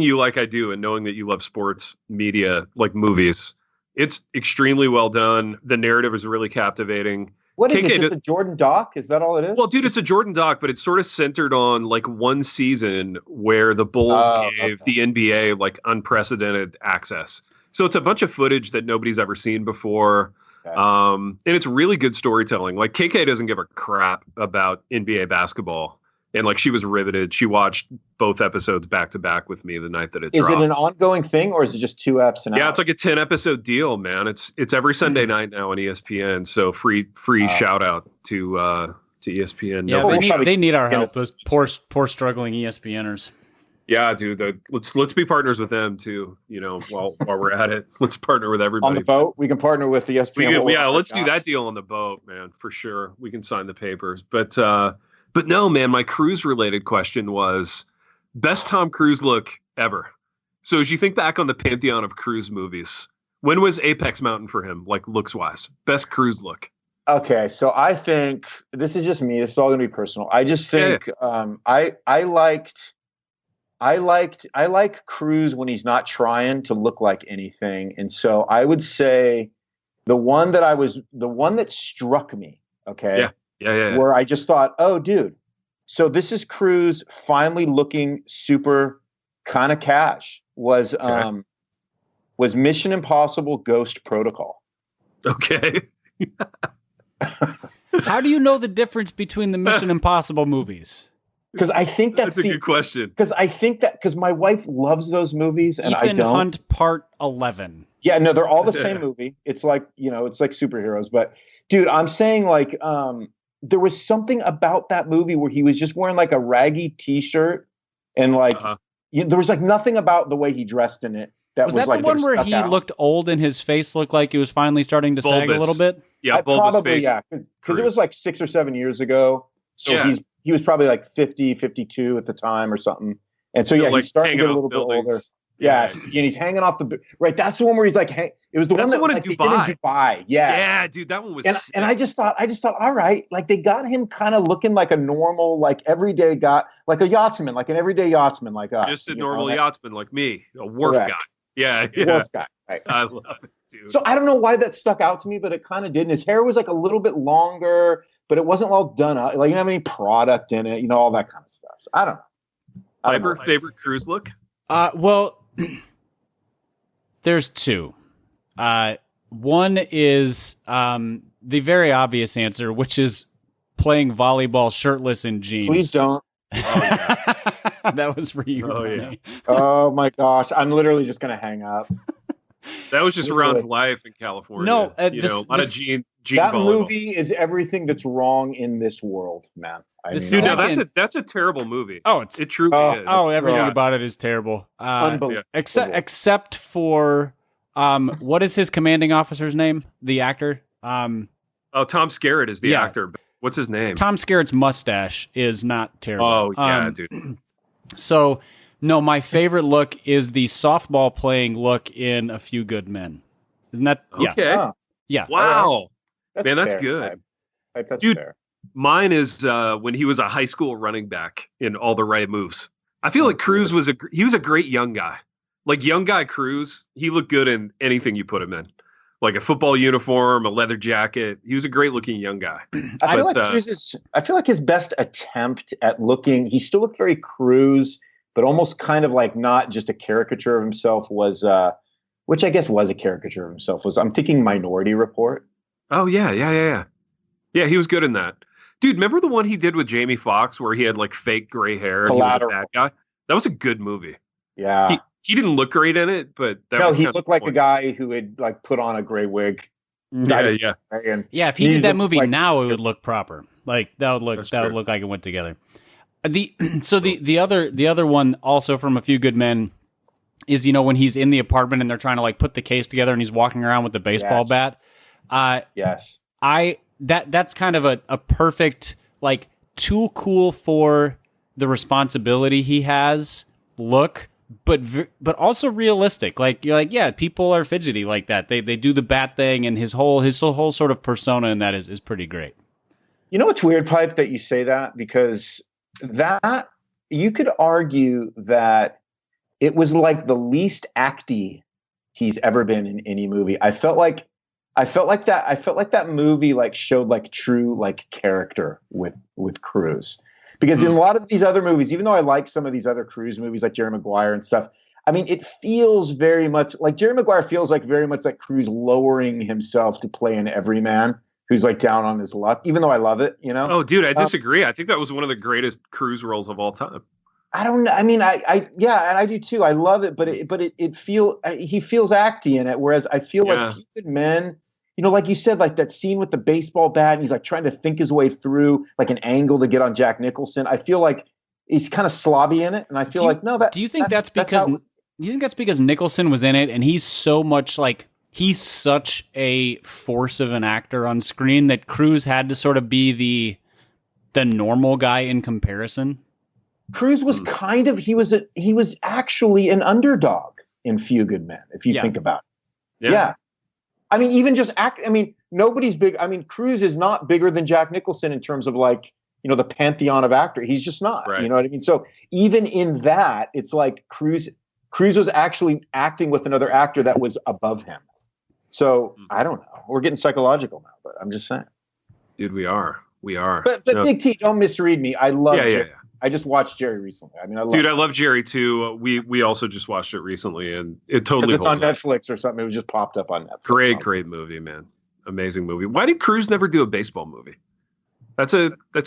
you like I do, and knowing that you love sports media, like movies, it's extremely well done. The narrative is really captivating. What is it? Just a Jordan doc? Is that all it is? Well, dude, it's a Jordan doc, but it's sort of centered on like one season where the Bulls gave the NBA like unprecedented access. So it's a bunch of footage that nobody's ever seen before. Okay. And it's really good storytelling. Like, KK doesn't give a crap about NBA basketball. And like, she was riveted. She watched both episodes back to back with me the night that it dropped. Is it an ongoing thing, or is it just 2 eps an hour? Yeah, it's like a 10 episode deal, man. It's every Sunday night now on ESPN. So free shout out to ESPN. Yeah, they need our help. Those poor struggling ESPNers. Yeah, dude. Let's be partners with them too. While we're at it, let's partner with everybody on the boat. We can partner with ESPN. Let's do that deal on the boat, man, for sure. We can sign the papers, But no, man, my cruise-related question was best Tom Cruise look ever. So as you think back on the pantheon of cruise movies, when was Apex Mountain for him, like looks-wise? Best cruise look. Okay, so I think this is just me. This is all going to be personal. I just think I like Cruise when he's not trying to look like anything, and so I would say the one that struck me. Okay. Yeah. Yeah. Where I just thought, oh, dude, so this is Cruise finally looking super kind of cash. Was Mission Impossible Ghost Protocol. Okay. How do you know the difference between the Mission Impossible movies? Because I think that's a good question. Because my wife loves those movies and I don't. Ethan Hunt Part 11. Yeah, no, they're all the same movie. It's like, it's like superheroes. But dude, I'm saying like, there was something about that movie where he was just wearing like a raggy t-shirt and like, there was like nothing about the way he dressed in it. Was that like the one where he looked old and his face looked like he was finally starting to sag a little bit? Yeah, bulbous probably, face. Yeah, because it was like 6 or 7 years ago. So he was probably like 50, 52 at the time or something. And so, he's starting to get a little bit older. Yes, and he's hanging off the right. That's the one where he's like, "Hey," it was the one in Dubai. Yeah, dude, that one was. And I just thought, all right, like they got him kind of looking like a normal, like everyday guy, like a yachtsman, like an everyday yachtsman, like us. Just a normal yachtsman, like me, a wharf guy. Yeah, wharf guy. Right. I love it, dude. So I don't know why that stuck out to me, but it kind of did. And his hair was like a little bit longer, but it wasn't all done up. Like, you don't have any product in it, all that kind of stuff. So I don't know. Favorite cruise look? Well, there's two. One is the very obvious answer, which is playing volleyball shirtless in jeans. Please don't. Oh, yeah. That was for you. Oh, yeah. Oh my gosh. I'm literally just going to hang up. That was just Ron's life in California. No, a lot of jean that volleyball. Movie is everything that's wrong in this world, man. That's a terrible movie. Oh, it truly is. Oh, everything about it is terrible. Unbelievable. Except for what is his commanding officer's name? The actor. Tom Skerritt is the actor. But what's his name? Tom Skerritt's mustache is not terrible. Oh yeah, dude. So no, my favorite look is the softball playing look in A Few Good Men. Isn't that okay? Yeah. Wow, that's man, that's fair. good. That's dude, fair. Mine is when he was a high school running back in All the Right Moves. I feel like Cruz was a great young guy. Like young guy Cruz, he looked good in anything you put him in. Like a football uniform, a leather jacket. He was a great looking young guy. I feel like his best attempt at looking, he still looked very Cruz, but almost kind of like not just a caricature of himself was, which I guess was a caricature of himself, was I'm thinking Minority Report. Oh yeah. Yeah, he was good in that. Dude, remember the one he did with Jamie Foxx where he had like fake gray hair and he was a bad guy? That was a good movie. Yeah. He didn't look great in it, but he looked like a guy who had like put on a gray wig. Yeah. If he did that movie now, it would look proper. Like that would look like it went together. The other one also from A Few Good Men is when he's in the apartment and they're trying to like put the case together and he's walking around with the baseball bat. Yes. That's kind of a perfect, like, too cool for the responsibility he has look, but also realistic. Like, you're like, yeah, people are fidgety like that. They do the bat thing, and his whole sort of persona in that is pretty great. You know what's weird, Pipe, that you say that? Because that, you could argue that it was like the least acty he's ever been in any movie. I felt like that movie like showed like true like character with Cruise, because in a lot of these other movies, even though I like some of these other Cruise movies like Jerry Maguire and stuff, I mean, it feels very much like Jerry Maguire feels like very much like Cruise lowering himself to play an everyman who's like down on his luck, even though I love it, Oh, dude, I disagree. I think that was one of the greatest Cruise roles of all time. I don't know. I mean, yeah, and I do too. I love it, but he feels acty in it. Whereas I feel like Few Good Men, like you said, like that scene with the baseball bat, and he's like trying to think his way through like an angle to get on Jack Nicholson. I feel like he's kind of slobby in it, and I feel do you think that's because Nicholson was in it, and he's so much like he's such a force of an actor on screen that Cruise had to sort of be the normal guy in comparison? Cruise was he was actually an underdog in Few Good Men, if you think about it. Yeah. I mean, even just nobody's big. I mean, Cruise is not bigger than Jack Nicholson in terms of like, the pantheon of actor. He's just not, right. You know what I mean? So even in that, it's like Cruise was actually acting with another actor that was above him. So I don't know. We're getting psychological now, but I'm just saying. Dude, we are. But Big T, don't misread me. I love Jerry. Yeah. I just watched Jerry recently. I mean, I love Jerry too. We also just watched it recently, and it totally it's on Netflix or something. It was just popped up on Netflix. Great movie, man. Amazing movie. Why did Cruise never do a baseball movie? That's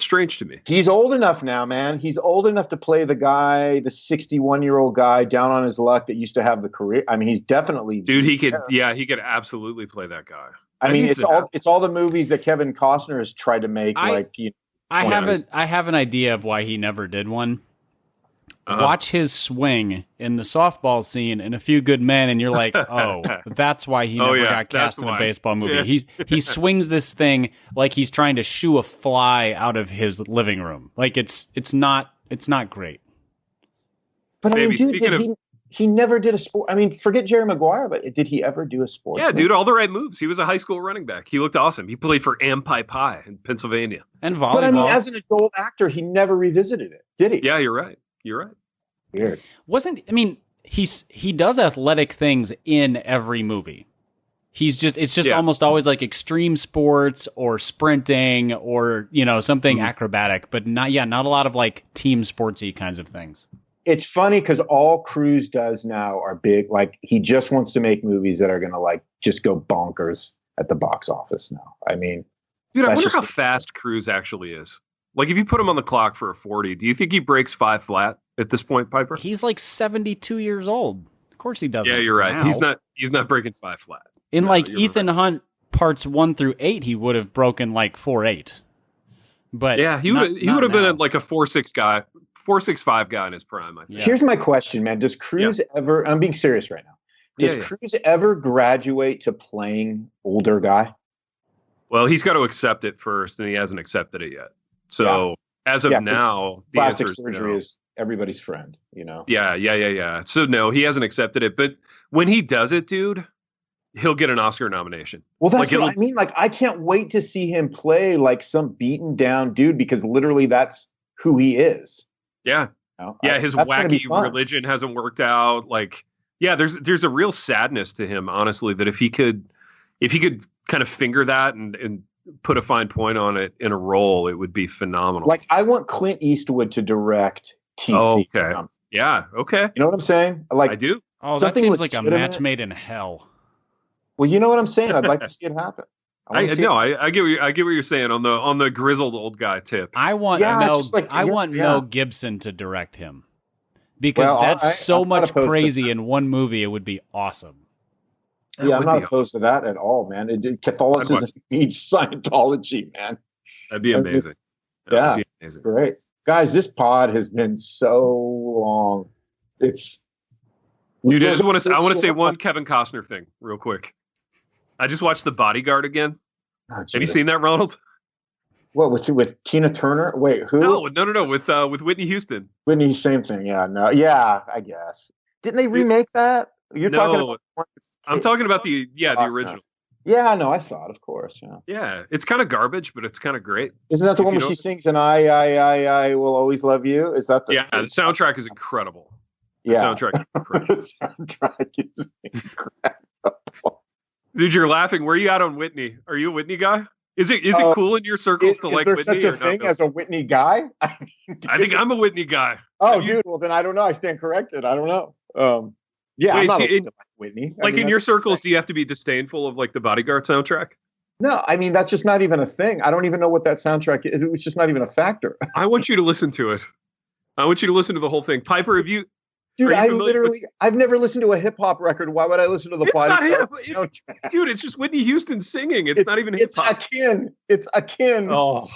strange to me. He's old enough now, man. He's old enough to play the 61-year-old guy down on his luck that used to have the career. I mean, he's definitely he could absolutely play that guy. I mean, it's all the movies that Kevin Costner has tried to make. I have an idea of why he never did one. Watch his swing in the softball scene in A Few Good Men, and you're like, oh, that's why he never got cast in a baseball movie. Yeah. He swings this thing like he's trying to shoo a fly out of his living room. Like it's not great. But I mean, dude, he never did a sport. I mean, forget Jerry Maguire, but did he ever do a sport? Yeah, dude, all the right moves. He was a high school running back. He looked awesome. He played for Ampi Pie in Pennsylvania. And volleyball. But I mean, as an adult actor, he never revisited it, did he? Yeah, you're right. You're right. Weird. He does athletic things in every movie. It's just almost always like extreme sports or sprinting or, something acrobatic, but not a lot of like team sportsy kinds of things. It's funny because all Cruise does now are big. Like, he just wants to make movies that are going to like just go bonkers at the box office now. I mean, dude, I wonder how fast Cruise actually is. Like, if you put him on the clock for a 40, do you think he breaks 5 flat at this point, Piper? He's like 72 years old. Of course he doesn't. Yeah, you're right. Now. He's not breaking 5 flat. Ethan Hunt parts 1 through 8, he would have broken like 4.8. But yeah, he would have been like a 4.6 guy. 4.65 guy in his prime, I think. Here's my question, man. Does Cruise ever, I'm being serious right now. Does Cruise ever graduate to playing older guy? Well, he's got to accept it first, and he hasn't accepted it yet. So as of now, the plastic answer surgery is everybody's friend, Yeah. So no, he hasn't accepted it. But when he does it, dude, he'll get an Oscar nomination. Well, that's what I mean. Like, I can't wait to see him play like some beaten down dude, because literally that's who he is. Yeah. His wacky religion hasn't worked out. Like, yeah, there's a real sadness to him, honestly, that if he could kind of finger that and put a fine point on it in a role, it would be phenomenal. Like, I want Clint Eastwood to direct TC. Oh, okay. Yeah. Okay. You know what I'm saying? Like, I do. Oh, that seems like a match made in hell. Well, you know what I'm saying? I'd like to see it happen. I get what you're saying on the grizzled old guy tip. I want Mel Gibson to direct him, because that's so much crazy in one movie. It would be awesome. Yeah, I'm not opposed to that at all, man. Catholicism needs Scientology, man. That'd be amazing. That'd be amazing. Great. Guys, this pod has been so long. Dude, I want to say one Kevin Costner thing real quick. I just watched The Bodyguard again. Oh, have you seen that, Ronald? What, with Tina Turner? Wait, who? No. With Whitney Houston. Whitney, same thing. Yeah, no, yeah, I guess. Didn't they remake that? Talking about? I'm talking about the original. Yeah, no, I saw it, of course. Yeah, it's kind of garbage, but it's kind of great. Isn't that the one where she sings "And I will always love you"? Is that the? Yeah, the soundtrack is incredible. The soundtrack is incredible. Dude, you're laughing. Where are you at on Whitney? Are you a Whitney guy? Is it cool in your circles to like Whitney? Is there such a thing as a Whitney guy? I think I'm a Whitney guy. Oh, dude. Well, then I don't know. I stand corrected. I don't know. I'm not Whitney. In your circles, do you have to be disdainful of like the Bodyguard soundtrack? No, I mean, that's just not even a thing. I don't even know what that soundtrack is. It's just not even a factor. I want you to listen to it. I want you to listen to the whole thing. Piper, have you? Dude, I've never listened to a hip hop record. Why would I listen to the Bodyguard soundtrack? Dude, it's just Whitney Houston singing. It's not even hip hop. It's akin. Oh,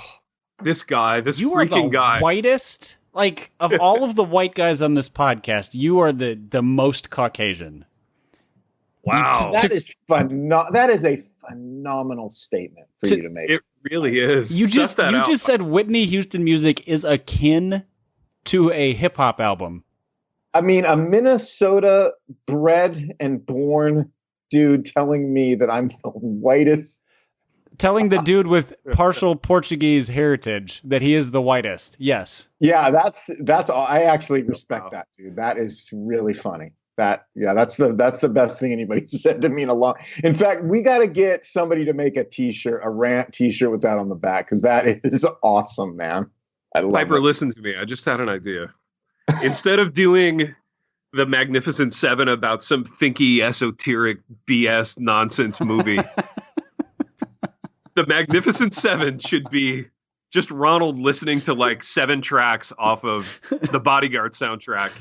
this guy, this you freaking are the guy. Whitest, like, of all of the white guys on this podcast, you are the most Caucasian. Wow, that is a phenomenal statement for you to make. It really is. You just said Whitney Houston music is akin to a hip hop album. I mean, a Minnesota bred and born dude telling me that I'm the whitest. Telling the dude with partial Portuguese heritage that he is the whitest. Yes. Yeah, that's all. I actually respect that, dude. That is really funny. That's the best thing anybody said to me in a long. In fact, we got to get somebody to make a T-shirt, a rant T-shirt with that on the back, because that is awesome, man. I love Piper, it. listen to me. I just had an idea. Instead of doing the Magnificent Seven about some thinky, esoteric BS nonsense movie, the Magnificent Seven should be just Ronald listening to like 7 tracks off of the Bodyguard soundtrack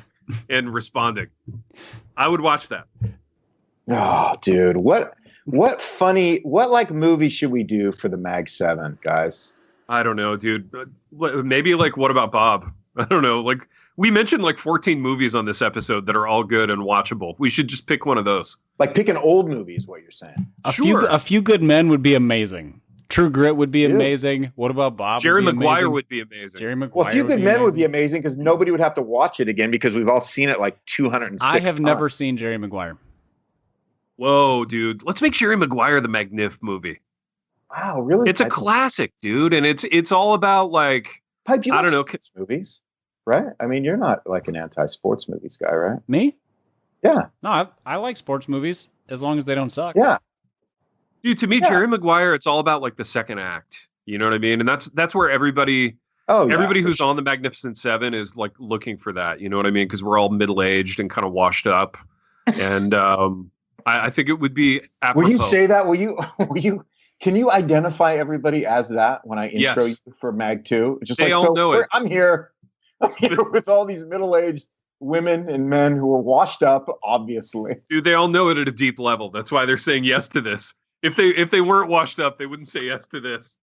and responding. I would watch that. Oh, dude. What like movie should we do for the Mag 7, guys? I don't know, dude. Maybe like What About Bob? I don't know. Like, we mentioned like 14 movies on this episode that are all good and watchable. We should just pick one of those. Like, pick an old movie is what you're saying. A few good men would be amazing. True Grit would be amazing. What about Bob? Jerry Maguire would be amazing. Jerry Maguire. Well, A Few Good Men would be amazing because nobody would have to watch it again because we've all seen it like 206 I have times. never seen Jerry Maguire. Whoa, dude. Let's make Jerry Maguire the Magnif movie. Wow, really? It's a classic, dude. And it's all about like, Pipe, you I don't know. Sports movies, right? I mean, you're not like an anti-sports movies guy, right? Me? Yeah. No, I like sports movies as long as they don't suck. Yeah. Dude, to me, Jerry Maguire, it's all about like the second act. You know what I mean? And that's where everybody who's on the Magnificent Seven is like looking for that. You know what I mean? Because we're all middle-aged and kind of washed up. And I think it would be apropos. Will you say that? Will you? Can you identify everybody as that when I intro you for Mag 2? Just they all know it. I'm here with all these middle-aged women and men who are washed up, obviously. Dude, they all know it at a deep level. That's why they're saying yes to this. If they weren't washed up, they wouldn't say yes to this.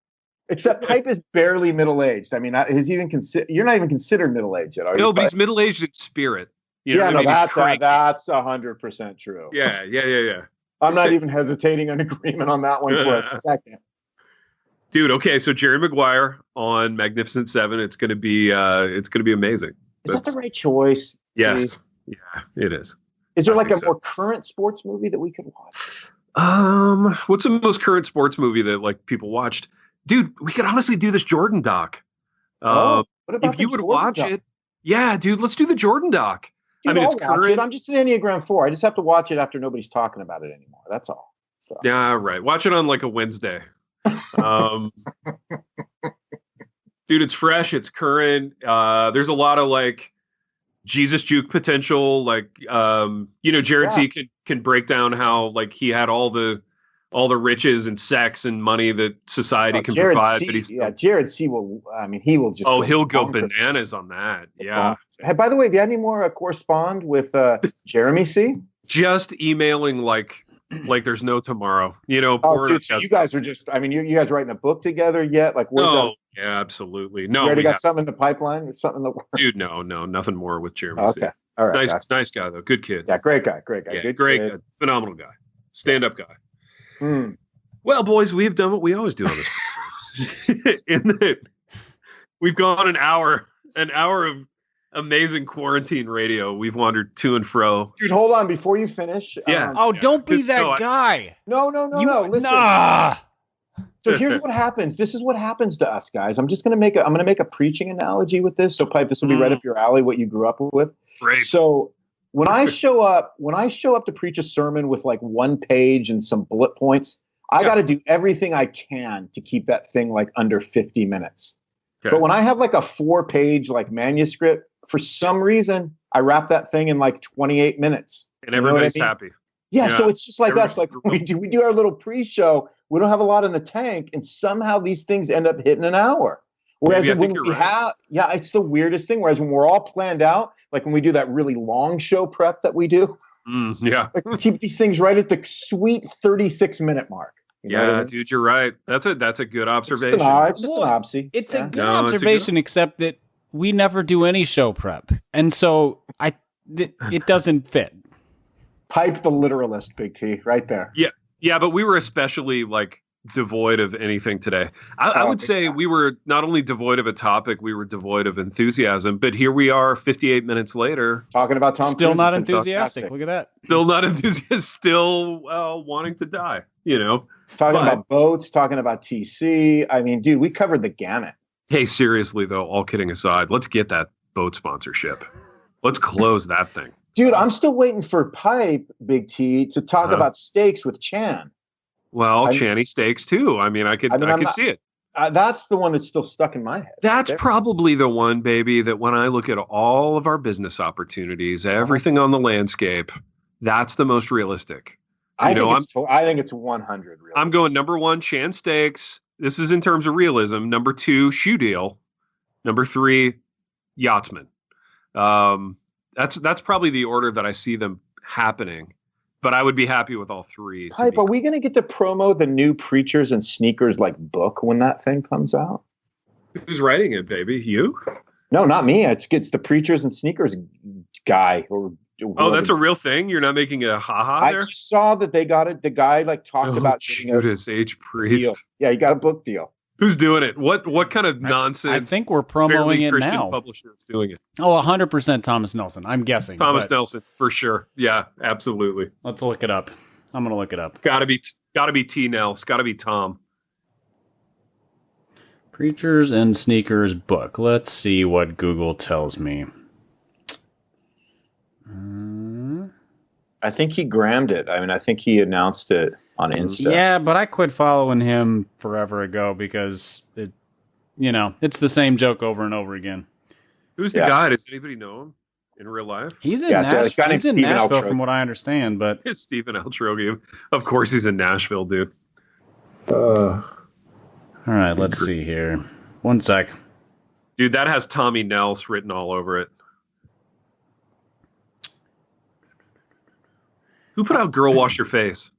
Except Pipe is barely middle-aged. I mean, you're not even considered middle-aged yet, are you? No, but he's middle-aged in spirit. That's 100% true. Yeah. I'm not even hesitating on agreement on that one for a second. Dude, okay, so Jerry Maguire on Magnificent Seven, it's gonna be amazing. Is that the right choice? Yes. Yeah, it is. Is there like a more current sports movie that we could watch? What's the most current sports movie that like people watched? Dude, we could honestly do this Jordan doc. What about if you would watch it? Yeah, dude, let's do the Jordan doc. Dude, it's current. I'm just an Enneagram 4. I just have to watch it after nobody's talking about it anymore. That's all. So. Yeah, right. Watch it on like a Wednesday. Dude, it's fresh. It's current. There's a lot of like Jesus juke potential. Like, Jared C can break down how like he had all the riches and sex and money that society can provide. But Jared C will. I mean, he will just. Oh, he'll go bananas on that. Yeah. Hey, by the way, have you had any more correspond with Jeremy C? Just emailing like there's no tomorrow. Dude, so you guys are just. I mean, you guys writing a book together yet? Like, no. Yeah, absolutely. No, you already got something in the pipeline? Something in the works? Dude, no, nothing more with Jeremy. Okay, all right. Nice guy though. Good kid. Yeah, great guy. Yeah, great guy. Phenomenal guy. Stand-up guy. Well, boys, we have done what we always do on this program. In that we've gone an hour of amazing quarantine radio. We've wandered to and fro. Dude, hold on before you finish. Yeah. Don't be that guy. No. Listen. Nah. So here's what happens. This is what happens to us, guys. I'm gonna make a preaching analogy with this. So, Pipe, this will be right up your alley. What you grew up with. Great. So when I show up to preach a sermon with like one page and some bullet points, I got to do everything I can to keep that thing like under 50 minutes. Okay. But when I have like a 4-page like manuscript, for some reason, I wrap that thing in like 28 minutes. And everybody's happy. Yeah, so it's just like us. Like we do our little pre-show. We don't have a lot in the tank, and somehow these things end up hitting an hour. Whereas when we have, it's the weirdest thing. Whereas when we're all planned out, like when we do that really long show prep that we do, like we keep these things right at the sweet 36-minute mark. You know what I mean? Dude, you're right. That's a good observation. It's just an obsy. It's a good observation, except that we never do any show prep, and so it doesn't fit. Pipe the literalist, Big T, right there. Yeah, but we were especially like devoid of anything today. I would say we were not only devoid of a topic, we were devoid of enthusiasm. But here we are 58 minutes later. Talking about Tom Still Cruise. Not enthusiastic. Look at that. Still not enthusiastic. Still wanting to die, Talking about boats, talking about TC. I mean, dude, we covered the gamut. Hey, seriously, though, all kidding aside, let's get that boat sponsorship. Let's close that thing. Dude, I'm still waiting for Pipe, Big T, to talk about steaks with Chan. Well, Channy steaks too. I mean, I could see it. That's the one that's still stuck in my head. That's probably the one, baby, that when I look at all of our business opportunities, everything on the landscape, that's the most realistic. I think it's 100. Really. I'm going number 1, Chan steaks. This is in terms of realism. Number 2, shoe deal. Number 3, Yachtsmen. That's probably the order that I see them happening, but I would be happy with all 3. Pipe, are we going to get to promo the new Preachers and Sneakers like book when that thing comes out? Who's writing it, baby? You? No, not me. It's the Preachers and Sneakers guy or Oh, that's a real thing. You're not making a ha-ha there? I just saw that they got it. The guy talked about Judas H. Priest. Deal. Yeah, he got a book deal. Who's doing it? What kind of nonsense? I think we're promoting it Christian now. Publisher is doing it. Oh, 100% Thomas Nelson. I'm guessing. Thomas Nelson for sure. Yeah, absolutely. Let's look it up. I'm gonna look it up. Got to be T. Nels. Got to be Tom. Preachers and Sneakers book. Let's see what Google tells me. I think he grammed it. I mean, I think he announced it on Insta. Yeah, but I quit following him forever ago because it's the same joke over and over again. Who's the guy? Does anybody know him in real life? He's in Nashville. He's in Nashville, from what I understand. But it's Stephen Altrogian. Of course, he's in Nashville, dude. All right, let's see here. One sec, dude. That has Tommy Nels written all over it. Who put out "Girl Wash Your Face"?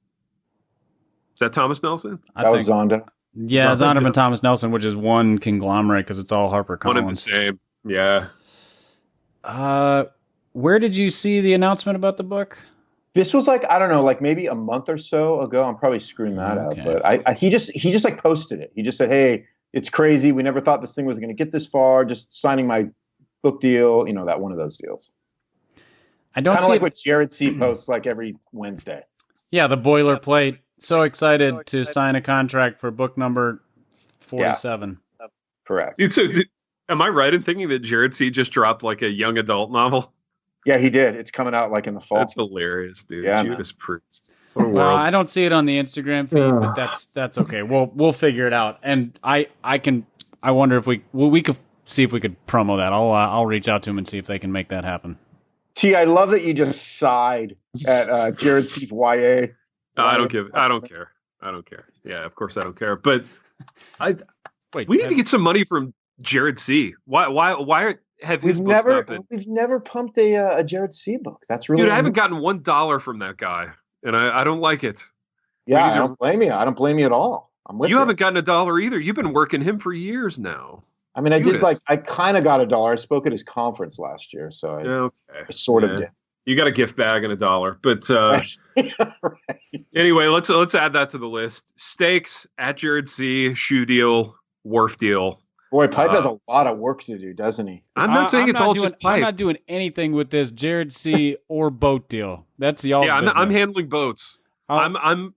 Is that Thomas Nelson? That was Zonda. Yeah, Zonda and Thomas Nelson, which is one conglomerate because it's all HarperCollins. One and the same. Yeah. Where did you see the announcement about the book? This was I don't know, maybe a month or so ago. I'm probably screwing that up, but he just posted it. He just said, "Hey, it's crazy. We never thought this thing was going to get this far. Just signing my book deal." That one of those deals. I don't see what Jared C posts every Wednesday. Yeah, the boilerplate. So excited to sign a contract for book number 47. Yeah. Correct. Dude, so am I right in thinking that Jared C just dropped a young adult novel? Yeah, he did. It's coming out in the fall. That's hilarious, dude. Yeah, Judas Priest. What a world. I don't see it on the Instagram feed, but that's okay. We'll figure it out. And I wonder if we could see if we could promo that. I'll reach out to him and see if they can make that happen. T, I love that you just sighed at Jared C's YA. I don't care. I don't care. Yeah, of course I don't care. But we need to get some money from Jared C. Why have his books not been? We've never pumped a Jared C book. That's really dude. I haven't gotten $1 from that guy, and I don't like it. Yeah, I don't blame you. I don't blame you at all. I'm with you. You haven't gotten $1 either. You've been working him for years now. I mean, I kind of got $1. I spoke at his conference last year, so I sort of did. You got a gift bag and $1, but right. Anyway, let's add that to the list. Steaks at Jared C, shoe deal, wharf deal. Boy, Pipe has a lot of work to do, doesn't he? I'm not saying it's all just Pipe. I'm not doing anything with this Jared C or boat deal. That's y'all's business. I'm handling boats. I'm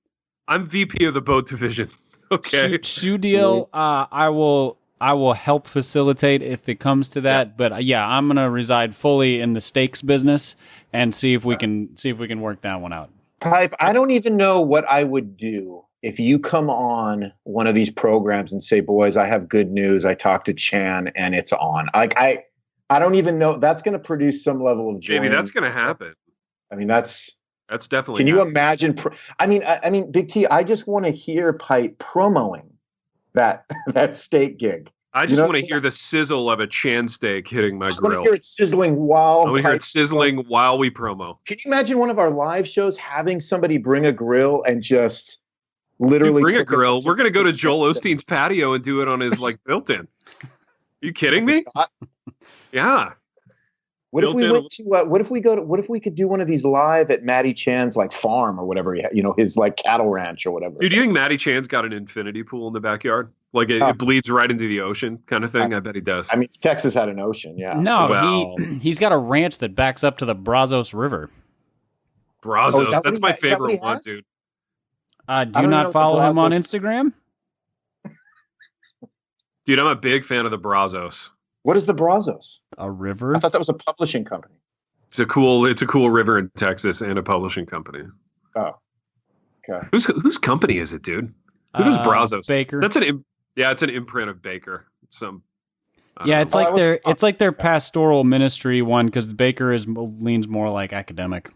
VP of the boat division. Okay, shoe deal. I will help facilitate if it comes to that. Yeah. But I'm going to reside fully in the steaks business and see if we can work that one out. Pipe, I don't even know what I would do if you come on one of these programs and say, "Boys, I have good news. I talked to Chan and it's on." I don't even know. That's going to produce some level of joy. Maybe that's going to happen. I mean, that's definitely. Can you imagine? I mean, Big T. I just want to hear Pipe promoing that steak gig. I just want to hear the sizzle of a Chan steak hitting my grill. I want to hear it sizzling while we promo. Can you imagine one of our live shows having somebody bring a grill and just literally bring a grill? We're going to go to Joel Osteen's patio and do it on his built-in. You kidding me? Yeah. What if we went to? What if we could do one of these live at Matty Chan's farm or whatever his cattle ranch or whatever. Dude, do you think Matty Chan's got an infinity pool in the backyard? It bleeds right into the ocean kind of thing? I bet he does. I mean, Texas had an ocean, yeah. No, he's got a ranch that backs up to the Brazos River. Brazos, that's my favorite one, dude. Do you not follow him on Instagram? Dude, I'm a big fan of the Brazos. What is the Brazos? A river? I thought that was a publishing company. It's a cool river in Texas and a publishing company. Oh, okay. Whose company is it, dude? Who does Brazos? Baker. It's an imprint of Baker. It's like their pastoral ministry one because Baker leans more like academic.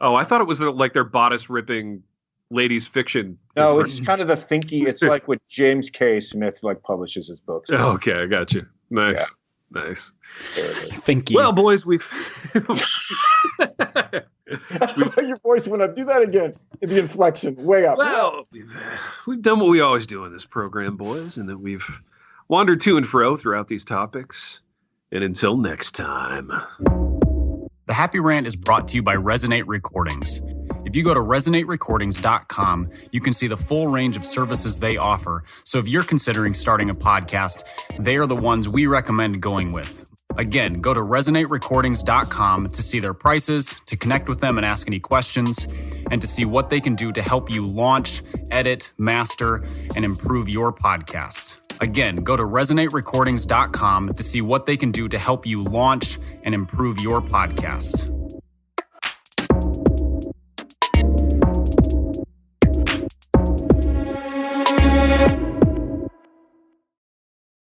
Oh, I thought it was their bodice ripping ladies fiction. No, it's kind of the thinky. It's like what James K. Smith publishes his books. Oh, okay, I got you. Nice. Yeah. Nice. Thinky. Well, boys, we've your voice went up. Do that again. The inflection way up. Well, we've done what we always do in this program, boys, and that we've wandered to and fro throughout these topics. And until next time. The Happy Rant is brought to you by Resonate Recordings. If you go to resonaterecordings.com, you can see the full range of services they offer. So if you're considering starting a podcast, they are the ones we recommend going with. Again, go to resonaterecordings.com to see their prices, to connect with them and ask any questions, and to see what they can do to help you launch, edit, master, and improve your podcast. Again, go to resonaterecordings.com to see what they can do to help you launch and improve your podcast.